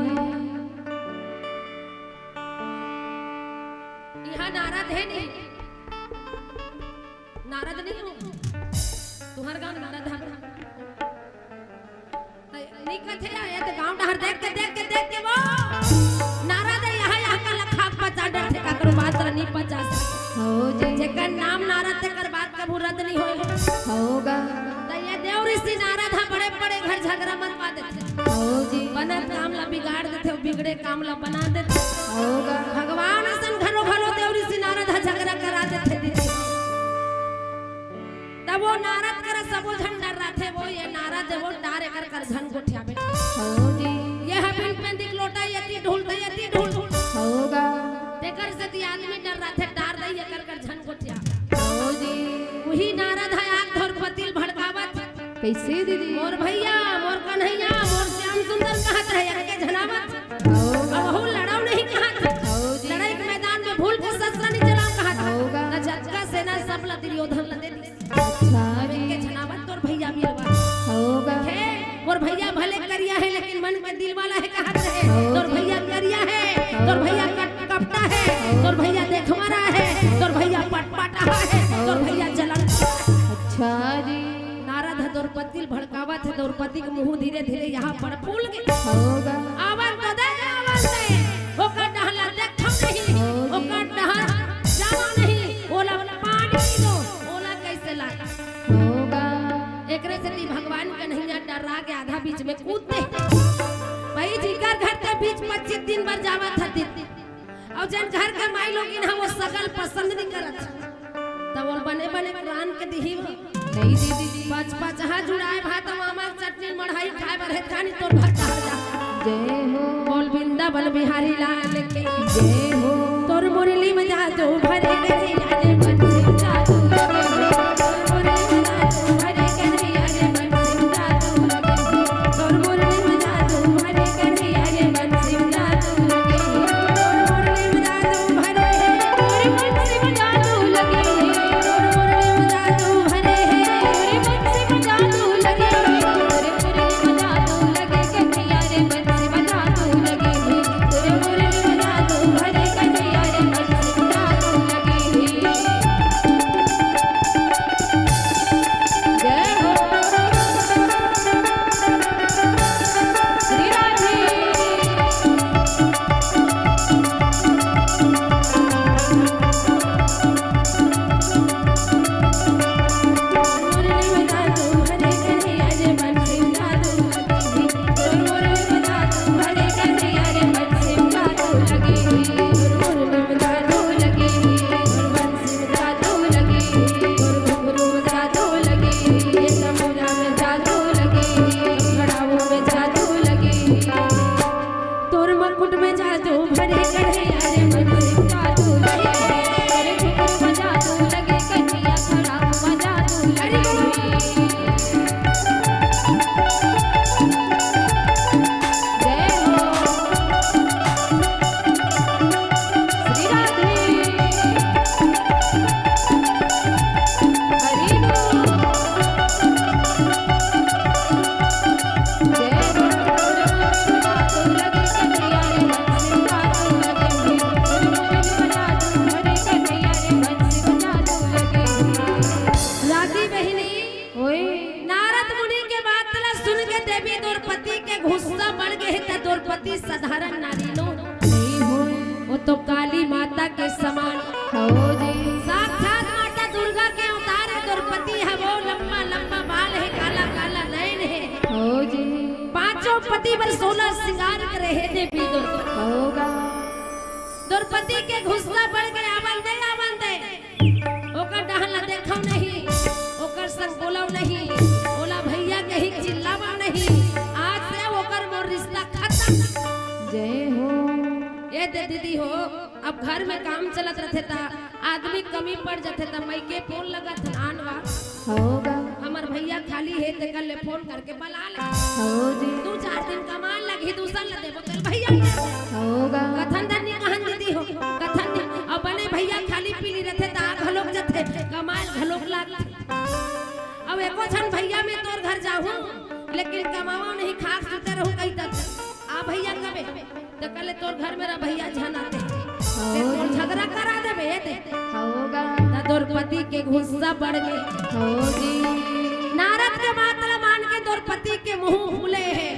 यहाँ नारद है नहीं नारद नहीं हो तुम्हार गांव नारद है नहीं कथे आया तो गांव डहर देख के वो पचा डर थे काकरो बात नहीं पचा हो जी जेकर नाम नारद तेकर बात कबू रद्द नहीं होए होगा त ये देव ऋषि नारद हा बड़े बड़े घर झगड़ा मत पा देते हो जी बनत काम ला बिगाड़ देते बिगड़े काम ला बना देते होगा भगवान असन घरो घरो देव ऋषि नारद हा झगड़ा करा देते दीदी तब वो नारद कर सबो झन डर रहा थे वो ये नारद वो डारे कर झन गोठिया बेटा हो जी ये हबिल पे दिख लोटा यति ढूल होगा तेकर से ती आदमी डर रहा थे डार दई कर झन गोठिया हो जी वही नारद है आग धर पतिल भड़कावत कैसे दीदी मोर भैया मोर कन्हैया मोर श्याम सुंदर कहत है अके झनावत होगा बहु लड़ाऊ नहीं कहत हो जी लड़ाई के मैदान में भूल के शस्त्र नहीं चलाऊ कहत होगा न झटका सेना सब ला दुर्योधन ला दे दी अच्छा अब जी इनके झनावत तोर भैया भी लगा होगा है मोर भैया भले करिया है लेकिन मन में दिल वाला है कहत है तोर भैया करिया है तोर भैया कपटा है तोर भैया देखवारा है तोर भैया पटपटा है तोर भैया जलन अच्छा जी नारद है द्रौपदी भड़कावत है द्रौपदी के मुंह धीरे धीरे यहाँ पर फूल गए होगा आवन तो दे आवन दे ओकर डहला देखम नहीं ओकर डहर जावा नहीं ओला पानी दो ओला कैसे लाए होगा एकरे से ती भगवान के नहीं डरा के आधा बीच में कूदते भाई जीकर घर के बीच 25 दिन भर जावा था और जन घर के माई लोगिन हम वो सगल पसंद नहीं करत तब वो बने बने कुरान के दिही नहीं दीदी पाँच हाथ जुड़ाए भात मामा चटनी मढ़ाई खाए बर है खानी तोर भात जा जय हो बोल वृंदावन बिहारी लाल के जय हो तोर मुरली में जा दो भरे गए यारे बंसी जा दो तोर मुरली में जा दो भरे गए यारे बंसी जा दो तोर मुरली में जा दो भरे गए यारे बंसी जा दो तोर मुरली में जा दो भरे तेरे बंसी बजा दो लगे तोर मुरली में जा दो भरे तेरे बंसी बजा दो लगे तेरे मुरली बजा दो लगे कन्हैया रे बंसी बजा दो लगे तेरे मुरली बजा दो भरे कन्हैया रे बंसी बजा दो लगे जय हो श्री राधे मुरली में जा दो भरे गए यारे बंसी जा दो तोर मुरली में जा दो भरे गए यारे बंसी जा दो मुरली में जा दो लगे और बंसी बजा दो लगे और घुंघरू बजा दो लगे ये समुद्र में जादू लगे खड़ाऊ में जादू लगे तोर मकुट में जादू भरे करे यारे बंसी जादू लगे तेरे घुंघरू में जादू लगे कन्हैया खड़ा हुआ जादू लगे जय हो श्री राधे हरि बोल जय हो जादू लगे कन्हैया रे बंसी जादू लगे बजा दो भरे कन्हैया रे बंसी बजा दो लगे राधी बहिनी ओए नारद मुनि के बात ला सुन के देवी द्रौपदी के गुस्सा बढ़ गए त द्रौपदी साधारण नारी नो नहीं होए वो तो काली माता के समान हो जी साक्षात माता दुर्गा के अवतार है द्रौपदी है वो लंबा लंबा बाल है काला काला नयन है हो जी पांचों पति पर 16 श्रृंगार करे है देवी दुर्गा होगा द्रौपदी के गुस्सा बढ़ गया आवन दे ओकर डहला देखौ नहीं ओकर संग बोलौ नहीं ओला भैया के ही चिल्लावा नहीं आज से ओकर मोर रिश्ता खत्म जय हो ए दे दीदी हो अब घर में काम चलत रहते ता आदमी कमी पड़ जाते ता मई के फोन लगत आनवा होगा हमर भैया खाली है ते कल फोन करके बुला ले हो जी 2-4 दिन कमाल लगी दूसरा ल देबो तेल भैया के होगा कथन धनी कहन दीदी हो कथन अब बने भैया खाली पीली रहते ता घलोक जथे कमाल घलोक लाग अब एको छन भैया में तोर घर जाहूं लेकिन कमावा नहीं खा सुते रहूं कहीं तक आ भैया कबे तो कल तोर घर मेरा भैया झन आते ते तोर झगड़ा करा देबे दे होगा ता द्रौपदी के गुस्सा बढ़ गए हो जी नारद के बात मान के द्रौपदी के मुंह फूले है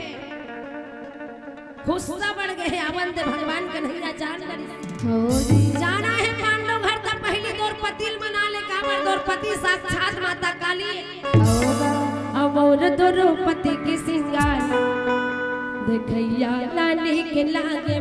गुस्सा बढ़ गए अवन दे भगवान कन्हैया जान करी हो जी जाना है पांडव घर तक पहली द्रौपदी मना ले काबर द्रौपदी साक्षात माता काली होगा अब और द्रौपदी के सिंगार देखैया लाली के लागे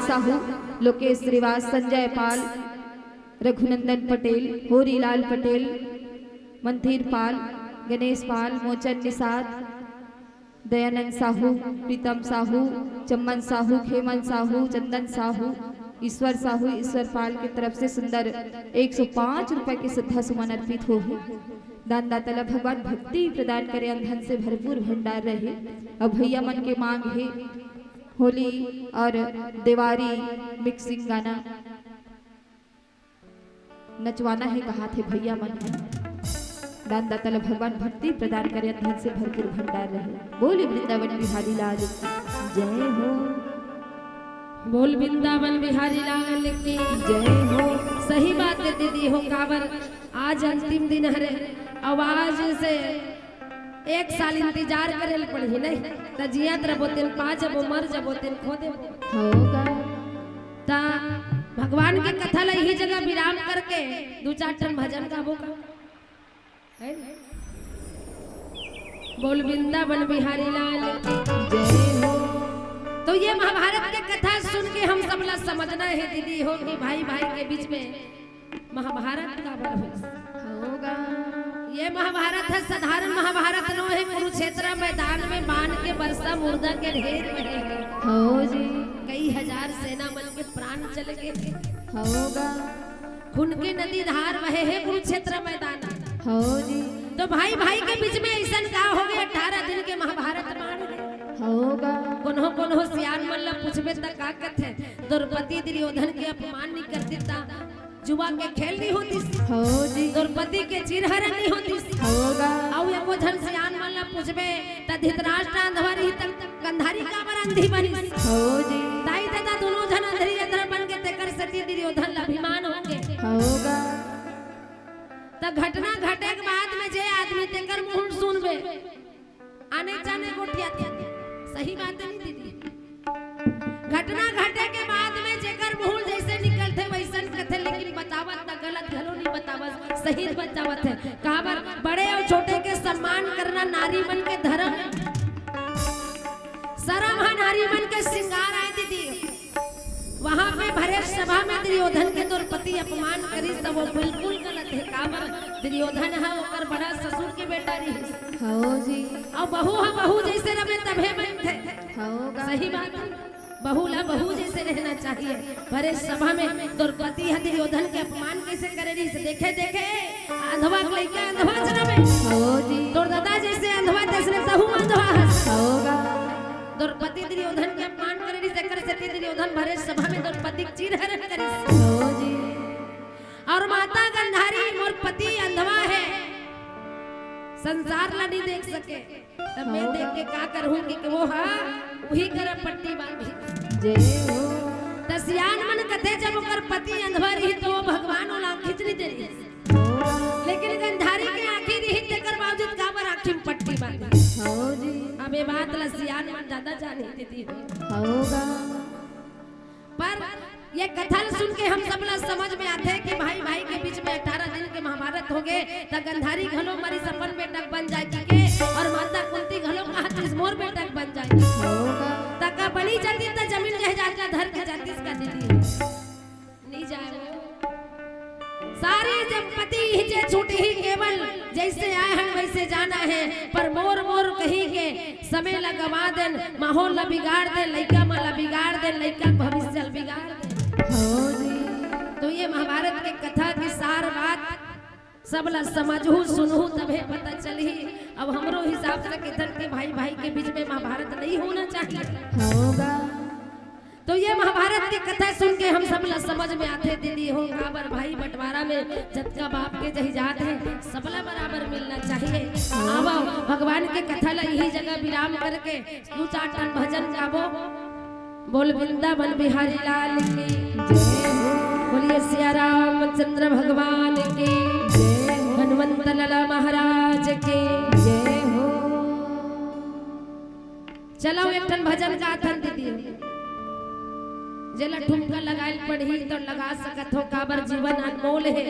साहू, लोकेश श्रीवास, संजय पाल, रघुनंदन पटेल, होरीलाल पटेल, मंथीर पाल, गणेश पाल, मोचन निषाद, दयानंद साहू, प्रीतम साहू, चम्मन साहू, खेमन साहू, चंदन साहू, ईश्वर साहू, ईश्वर पाल की तरफ से सुंदर 105 रुपए की श्रद्धा सुमन अर्पित हो है। दानदाता भगवान भक्ति प्रदान करे, अंधन से भरपूर भंडार रहे। अब भैया मन के मांग है होली और दिवाली मिक्सिंग गाना नचवाना है, कहा थे भैया मन है। दानदाता भगवान भक्ति प्रदान करे, अंधन से भरपूर भंडार रहे। बोले वृंदावन बिहारी लाल की जय हो, बोल वृंदावन बिहारी लाल की जय हो। सही बात है दीदी हो, काबर आज अंतिम दिन हरे, आवाज से 1 साल इंतजार करे पड़ी नहीं त जियात रबोतेन पा जबो मर जबोतेन खो दे होगा। ता भगवान के कथा ला यही जगह विराम करके 2-4 टन भजन गाबो का है। बोल वृंदावन बिहारी लाल की जय हो। तो ये महाभारत के कथा सुन के हम सब ला समझना है दीदी हो कि भाई भाई के बीच में महाभारत का होगा। ये महाभारत है, साधारण महाभारत नो है। कुरुक्षेत्र मैदान में बाण के वर्षा मुर्दा के ढेर रहे हो जी। कई हजार सेना मन के प्राण चले गए होगा। खून के नदी धार बहे है कुरुक्षेत्र मैदान हो जी। तो भाई भाई के बीच में ऐसा का हो गया 18 दिन के महाभारत मान होगा। कोनो होशियार मन ला पूछबे त का कहते द्रौपदी दुर्योधन के अपमान नहीं कर देता, जुआ के खेल नहीं होती, हो जी। द्रौपदी के चिरहरण नहीं होती, होगा आउ एको झन सियान मन ला पूछबे त धृतराष्ट्र अंधवा रही त गंधारी काबर अंधी बनी हो जी दाई दादा दोनों जन अंधरी अंधर बन के तेकर सती दुर्योधन ला अभिमान होंगे होगा त घटना घटे के बाद में जे आदमी तेकर मुंह सुनबे आने जाने गोठिया सही बात नहीं दीदी घटना घटे के बाद में जेकर मुंह जैसे निकलते वैसन कथे लेकिन बतावत त गलत घलो नहीं बतावत सही बतावत है कहावत बड़े और छोटे के सम्मान करना नारी मन के धर्म शर्म है नारी मन के श्रृंगार है दीदी वहां पे भरे सभा में दुर्योधन के द्रौपदी अपमान करी तो वो बिल्कुल गलत है काबर दुर्योधन है ओकर बड़ा ससुर के बेटा रही हो जी और बहू है बहू जैसे रहे तभे बन थे होगा सही बात है बहू ला बहू जैसे रहना चाहिए भरे सभा में द्रौपदी है दुर्योधन के अपमान कैसे करे रही से देखे देखे अंधवा के लइका अंधवा जन्मे हो जी तोर दादा जैसे अंधवा दशरथ तहु अंधवा है होगा द्रौपदी दुर्योधन के अपमान करे रही से कर सती दुर्योधन भरे सभा में द्रौपदी चीर हरण करे हो जी और माता गंधारी मोर पति अंधवा है संसार ला नहीं देख सके तब मैं देख के का करूंगी कि वो हाँ वही कर पट्टी बांधी जय हो तसियान मन कथे जब ओकर पति अंधवा रही तो वो भगवान ओला खींच नहीं दे रही लेकिन गंधारी के आंखी रही तेकर बावजूद काबर आंखी में पट्टी बांधी हो जी अब ये बात लसियान मन ज्यादा जान ही देती है होगा पर ये कथा सुन के हम सब लोग समझ में आते हैं कि भाई भाई के बीच में 18 दिन के महाभारत हो गए त गंधारी घलो मरी सपन बेटक बन जाएगी के और माता कुंती घलो कहा मोर बेटक बन जाएगी होगा तका बली जाती त जमीन जायदाद का धर के जाती इसका दीदी नहीं जाए सारे दंपति हिजे छूट ही केवल जैसे आए हैं वैसे जाना है पर मोर मोर कहीं के समय लगवा देन माहौल बिगाड़ दे लइका माला बिगाड़ दे लइका भविष्य बिगाड़ दे हो जी तो ये महाभारत के कथा की सार बात सब ला समझू सुनू तबे पता चली अब हमरो हिसाब से किधर के भाई भाई के बीच में महाभारत नहीं होना चाहिए होगा तो ये महाभारत की कथा सुन के हम सब ला समझ में आते दीदी हो काबर भाई बंटवारा में जतका बाप के जहिजात है सबला बराबर मिलना चाहिए अब भगवान के कथा ला यही जगह विराम करके 2-4 टन भजन गाबो बोल वृंदावन बिहारी लाल की जय हो बोलिए सिया रामचंद्र भगवान की जय हो हनुमंत लाला महाराज की जय हो चलो एक टन भजन गाथन दीदी जेला ठुमका लगाइल पढ़ी तो लगा सकत हो काबर जीवन अनमोल है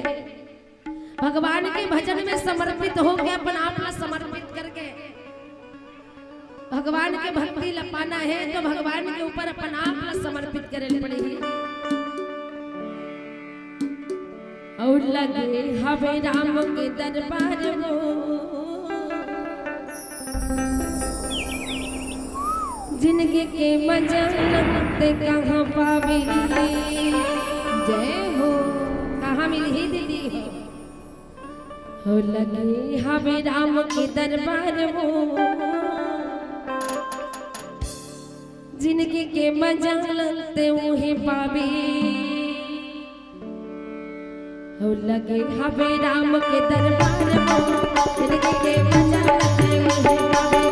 भगवान के भजन में समर्पित हो के अपन आप ला समर्पित करके भगवान के भक्ति ला पाना है तो भगवान के ऊपर अपन आप ला समर्पित करे पड़ेगी और लगे हवे राम के दरबार में जिंदगी के मजा ते कहाँ पावी जय हो कहाँ मिली दीदी हो लगे हमें राम के दरबार वो जिंदगी के मजा ते वही पावी हो लगे हमें राम के दरबार वो जिंदगी के मजा ते वही पावी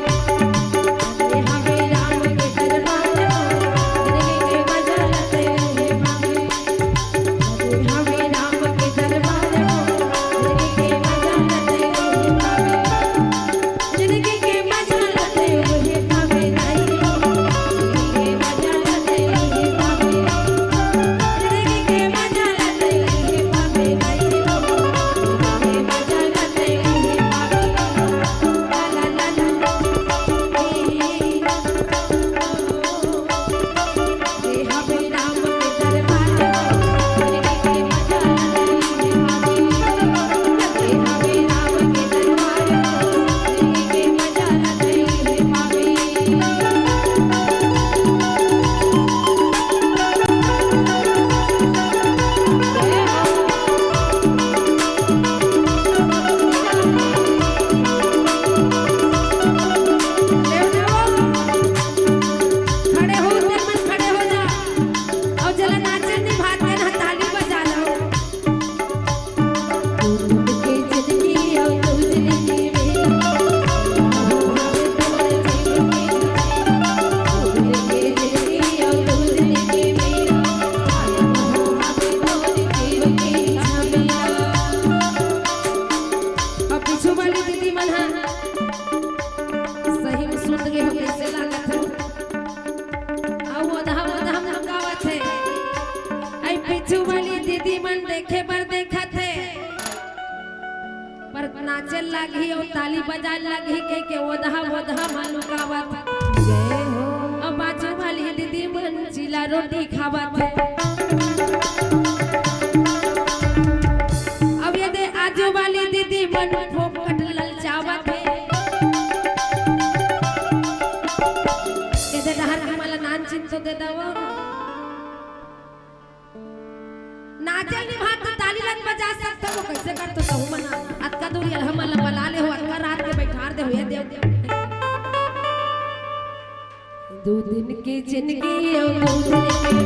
देखे पर देखा थे पर नाचे लगी और ताली बजाए लगी के ओधा ओधा मालूकावत जय हो अब बाजू वाली दीदी मन चिला रोटी खावत है अब ये दे आजू वाली दीदी मन फोकट ललचावत है ये दे रहर हमारा नान चिन तो दे दो नाचे नहीं भात तो ताली लग बजा सकते हो कैसे कर तो कहूं मना अतका दूरी अलहमल्ला बला ले हो अतका रात के बैठार दे हो ये देव दो दिन की जिंदगी ओ दो दिन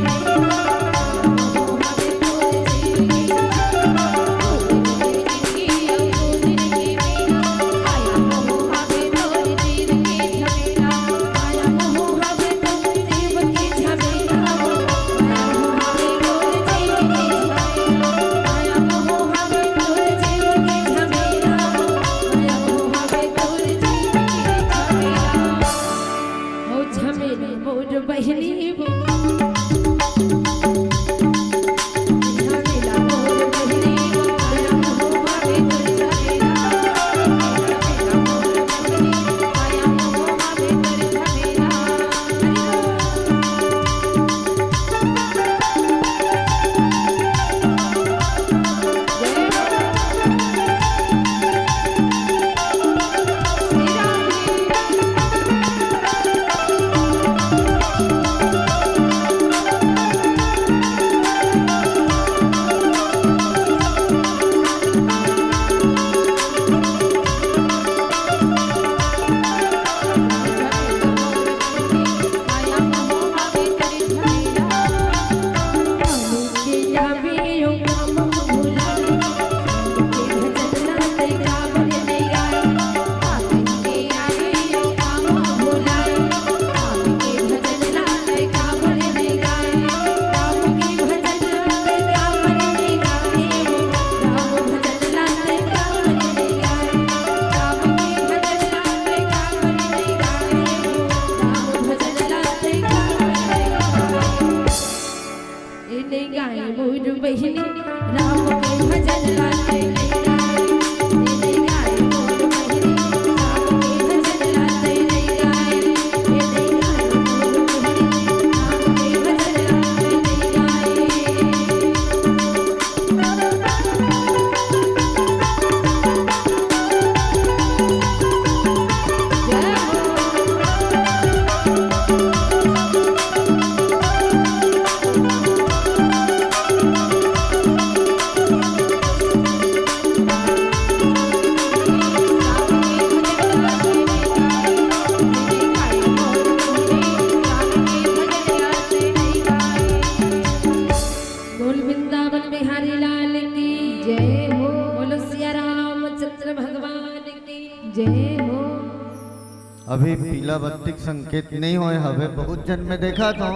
अभी पीला बत्ती संकेत नहीं होए हवे बहुत जन में देखा तो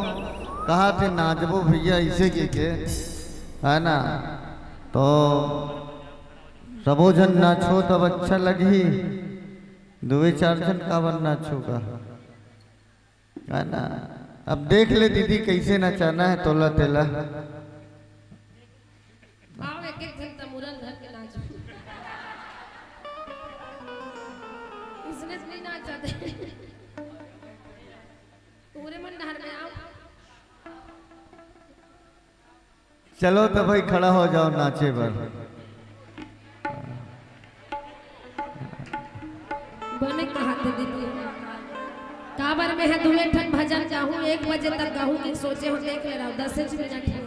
कहा थे नाचबो भैया इसे के है ना तो सबो जन नाचो तब अच्छा लगी दुए चार जन कावन नाचो का है ना अब देख ले दीदी कैसे नचाना है तोला तेला आओ एक एक जन तमुरन धर के नाचो इसने नहीं नाचा दे पूरे मन डहर में आओ चलो तो भाई खड़ा हो जाओ नाचे पर बने कहा थे दीदी काबर में है दुए ठन भजन गाहूं 1 बजे तक गाहूं की सोचे हो देख ले रहा 10 मिनट है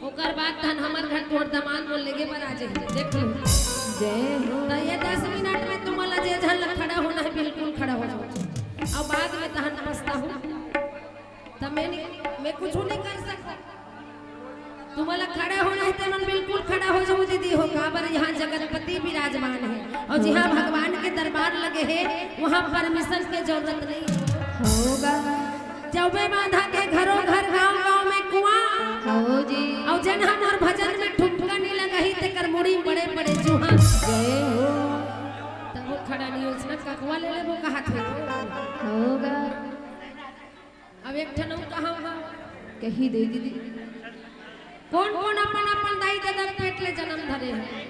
ओकर बाद धन हमर घर तोड़ दमान बोल लेगे पर आ जाए देख लो जय हो तो ये 10 मिनट में तुम वाला जे झल खड़ा होना है बिल्कुल खड़ा हो जाओ अब बाद में तहन पछता हूं तब मैं कुछ नहीं कर सकता तुम्हारा खड़ा होना है तो बिल्कुल खड़ा हो जाओ दीदी हो काबर यहाँ जगतपति विराजमान है और जहाँ भगवान के दरबार लगे हैं वहाँ परमिशन की जरूरत नहीं होगा चौबे बांधा के घरों घर गांव गांव में कुआं हो जी और जन हमार भजन में ठुमका नहीं लगा ही ते कर मुड़ी बड़े बड़े जुहा जय हो तब वो खड़ा नहीं उसने ककवा ले वो कहा थे होगा अब एक ठन कहाँ कही दे दीदी कौन कौन अपन अपन दाई दादा पेट ले जन्म धरे हैं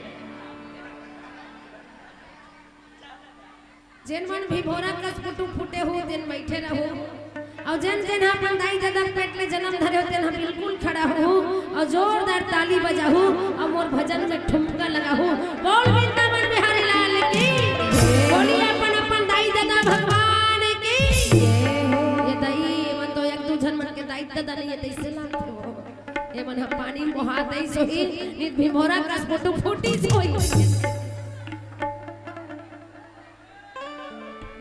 जेन मन भी भोरा कस पुटू फूटे हो दिन बैठे रहो और जेन जेन अपन दाई दादा पेट ले जन्म धरे हो तेन हम बिल्कुल खड़ा हो और जोरदार ताली बजाहू और मोर भजन में ठुमका लगाहू बोल वृंदावन बिहारी लाल की बोलिए अपन अपन दाई दादा भगवान की ये दाई मन तो एक दू जन मन के दाई दादा नहीं है तैसे लागते हो ये मन पानी मोहा दई सोही नित भी भोरा कस पुटू फूटी सोही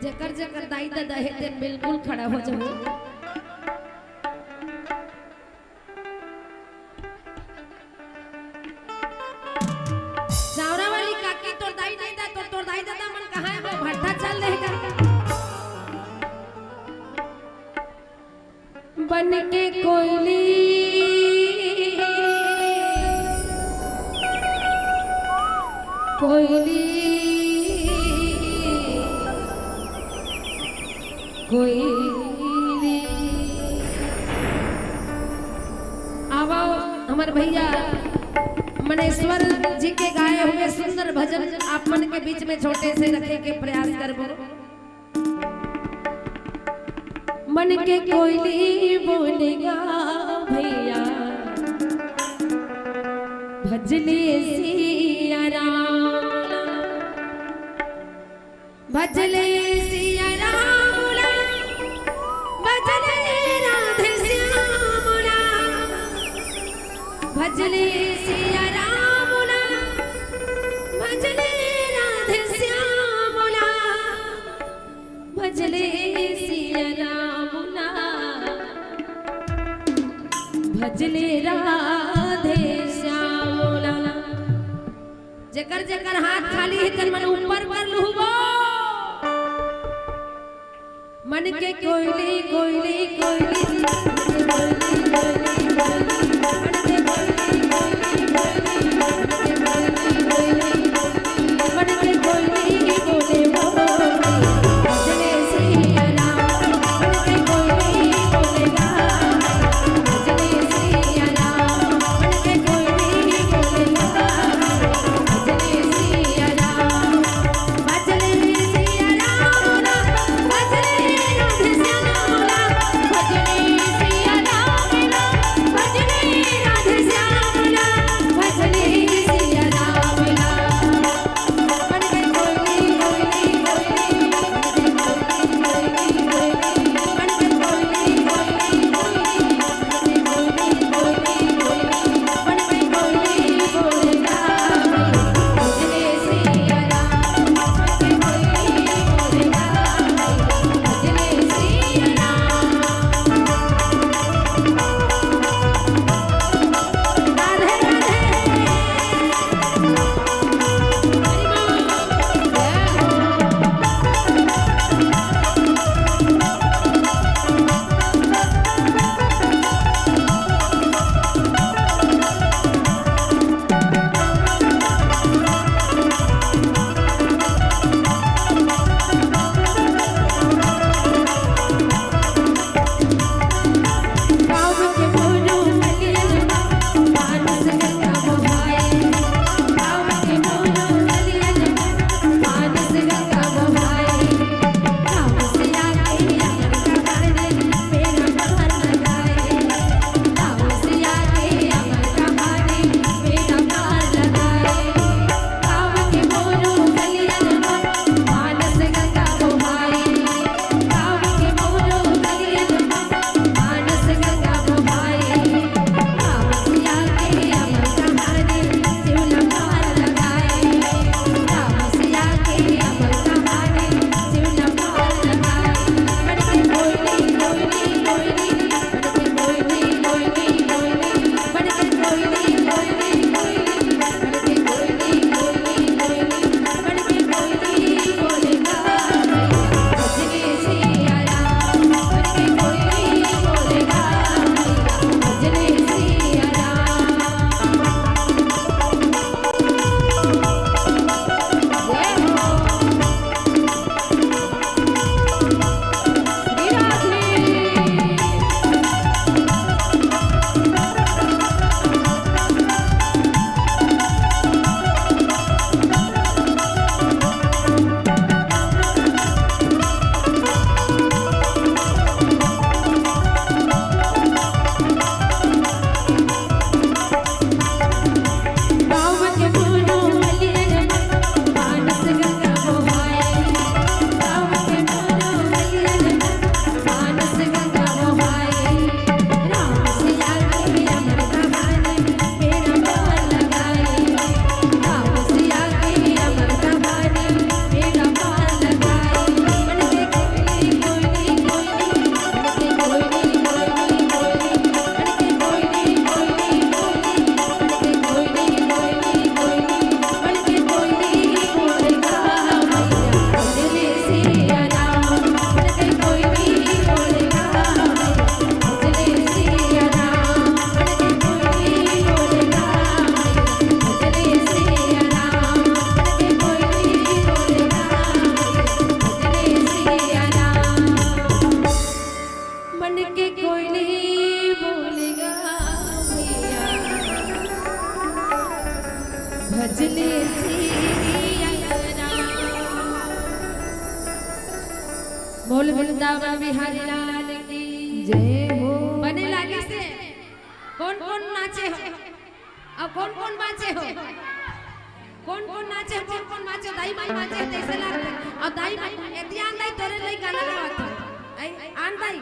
जेकर जेकर दाई दादा है तेन बिल्कुल खड़ा हो जाओ जावरा वाली काकी तोर दाई नहीं दा तोर दाई दादा मन कहां है वो भट्टा चल रहेगा बन के कोयली कोयली कोयली आओ हमारे भैया मनेश्वर जी के गाए हुए सुंदर भजन आप मन के बीच में छोटे से रखे के प्रयास करबो मन के कोयली बोलेगा भैया भजले सिया राम भजले सिया राम भजले राधे श्यामला भजले सिया राम भजले राधे श्यामला भजले सिया राम भजले राधे श्यामला जेकर जेकर हाथ खाली है तन मन ऊपर कर लूबो मन के कोयली कोयली कोयली मन के कोयली बोले भजले सिया राम मन के कोयली बोलेगा भजले सिया राम मन के कोयली बोलेगा भजले सिया राम भजले सिया राम भजले राधे श्यामला भजले सिया राम भजले राधे भजले बोल वृंदावन बिहारी लाल की जय हो। बने लागे से कौन कौन नाचे हो अब कौन कौन बाचे हो कौन कौन नाचे दाई माई नाचे तैसे लागते और दाई माई एती आन दाई तोरे लई गाना गावत आई आन दाई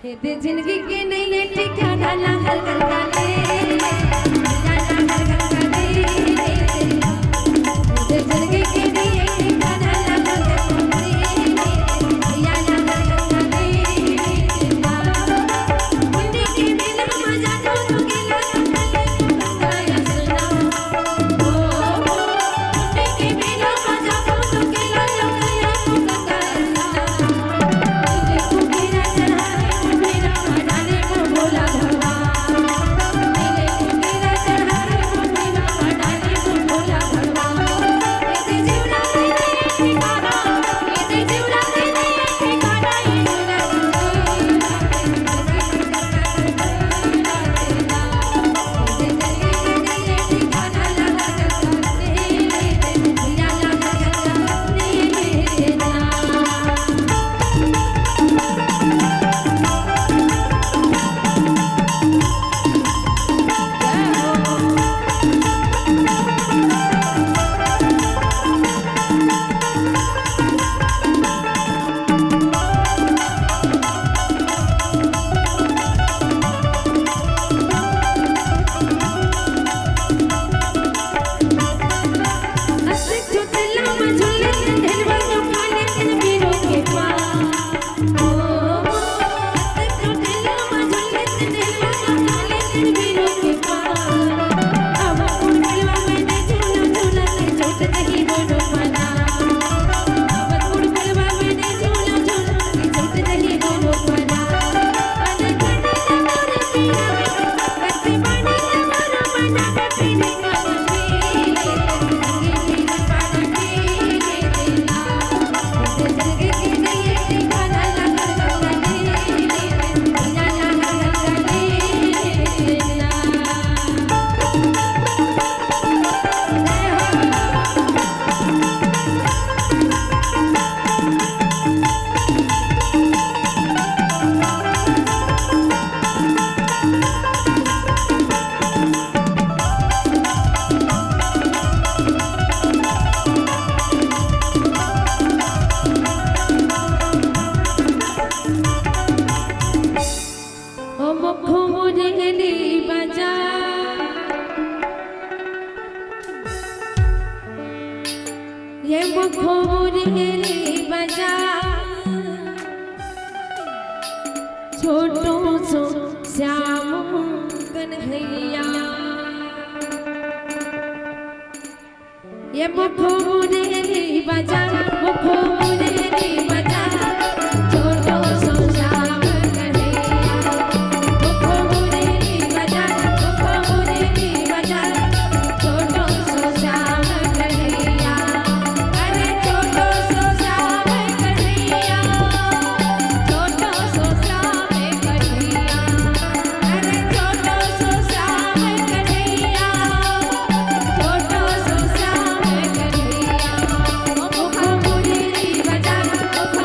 हे दे जिंदगी के नहीं ले ठिकाना ला हर गल गाले गाना हर गल गाले दे जिंदगी के नहीं ले ठिकाना ला हर गल गाले या ला हर गल गाले मुंडी के मेला मजा तो गेला गाया सुना मुंडी के मेला मजा तो गेला गाया सुना देखो मेरा चढ़ाने मेरा डाले को भोला भगवान देखो मेरा चढ़ाने मेरा डाले को भोला भगवान ये जीवना तेरे ठिकाना ये जीवना तेरे ठिकाना ये बजा छोटो सो श्याम कन्हैया ये मुखो मुनेरी बजा मुखो मुनेरी बजा छोटो सो श्याम कन्हैया मुखो मुनेरी बजा मुखो मुनेरी बजा छोटो सो श्याम कन्हैया अरे छोटो सो श्याम कन्हैया छोटो सो श्याम कन्हैया अरे छोटो सो श्याम कन्हैया छोटो सो श्याम कन्हैया मुखो मुनेरी बजा मुखो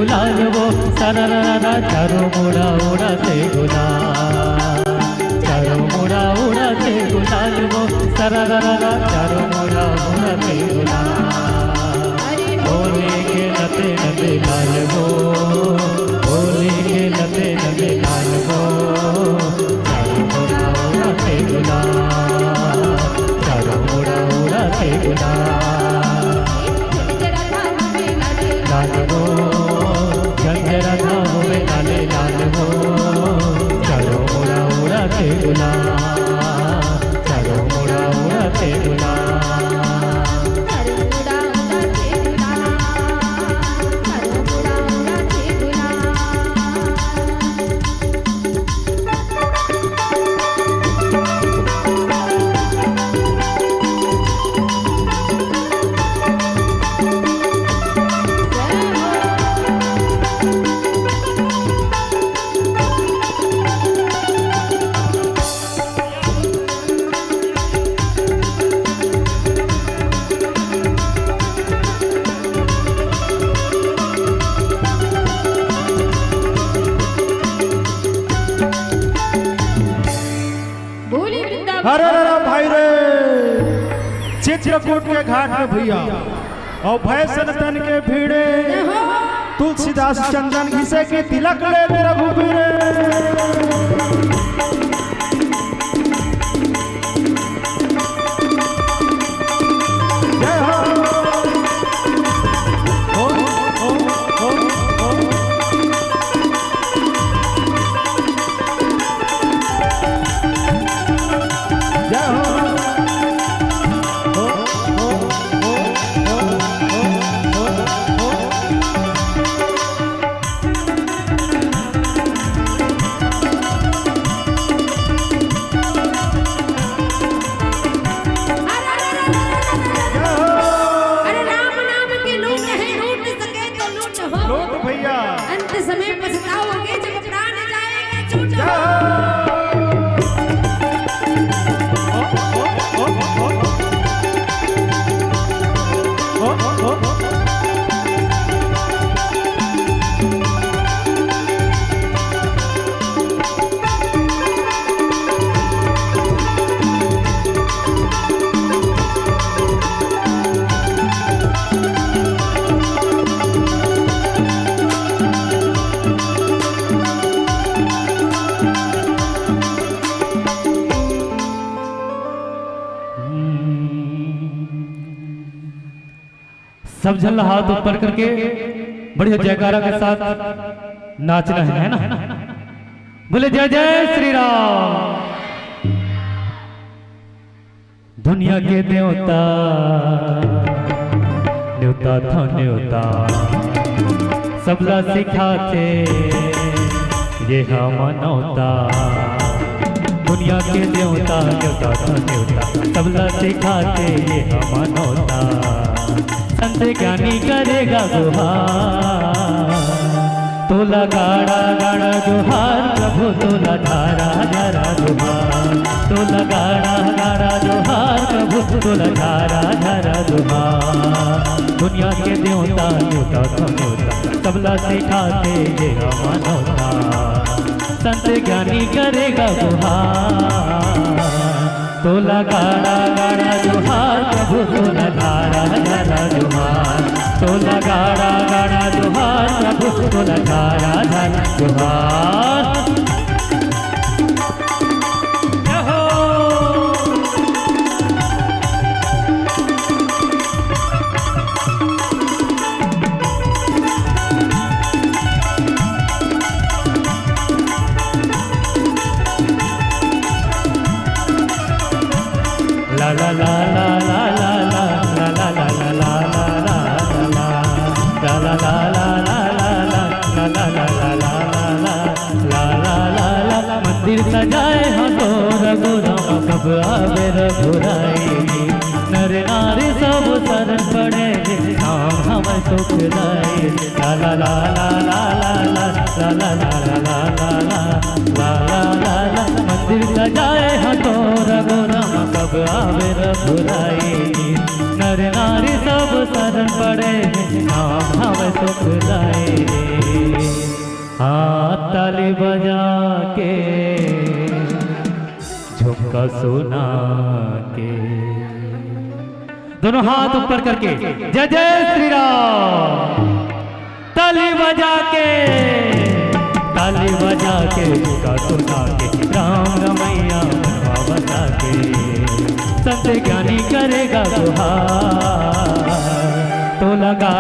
गुलाल वो सरारा चारों मुड़ा उड़ाते गुलाल, चारों मुड़ा उड़ाते गुलाल वो सरारा चारों मुड़ा उड़ाते गुलाल। होली के नते नते लाल वो, होली के नते नते लाल वो चारों मुड़ा उड़ाते गुलाल, चारों मुड़ा उड़ाते गुलाल। लाल वो गंजरा था हुए लाले लाल वो चारों मुड़ा उड़ाते गुलाल, चारों मुड़ा उड़ाते गुलाल। अरे भाई रे चित्रकूट के घाट में भैया और भय सनतन के भीड़े तुलसीदास चंदन घिसे के तिलक ले मेरा रघुबीरे। जय हो अंत समय पछताओगे जब प्राण जाएंगे छूट। सब जन हाथ ऊपर करके बढ़िया जयकारा के साथ नाचना है ना। बोले जय जय श्री राम। दुनिया के देवता न्योता था न्योता सबला सिखाते ये मनौता। दुनिया के देवता न्योता था न्योता सबला सिखाते ये मनौता। संत ज्ञानी करेगा गुहार तोला गाड़ा गाड़ा जोहार प्रभु तोला धारा धारा जोहार। तोला गाड़ा गाड़ा जोहार प्रभु तोला धारा धारा जोहार। दुनिया के देवता न्योता न्योता सबला सिखाते ये मनौता। संत ज्ञानी करेगा गुहार तोला गाड़ा गाड़ा जोहार प्रभु तोला धारा धारा जोहार। तोला गाड़ा गाड़ा जोहार प्रभु तोला धारा धारा जोहार। la la la la la la la la la la la la la la la मंदिर सजाए हाँ तो रघुराम कब आवे रघुराई। नर नारी सब शरण पड़े नाम हमें सुख दाई। ला ला ला ला ला ला ला ला ला ला ला ला ला ला मंदिर सजाए हाँ तो रघुराम कब आवे रघुराई। नर नारी सब शरण पड़े नाम हमें सुखदाई रे। हाँ ताली बजा के झुमका सुना के, दोनों हाथ ऊपर करके जय जय श्री राम। ताली बजा के झुमका सुना के, राम रमैया बता के संत ज्ञान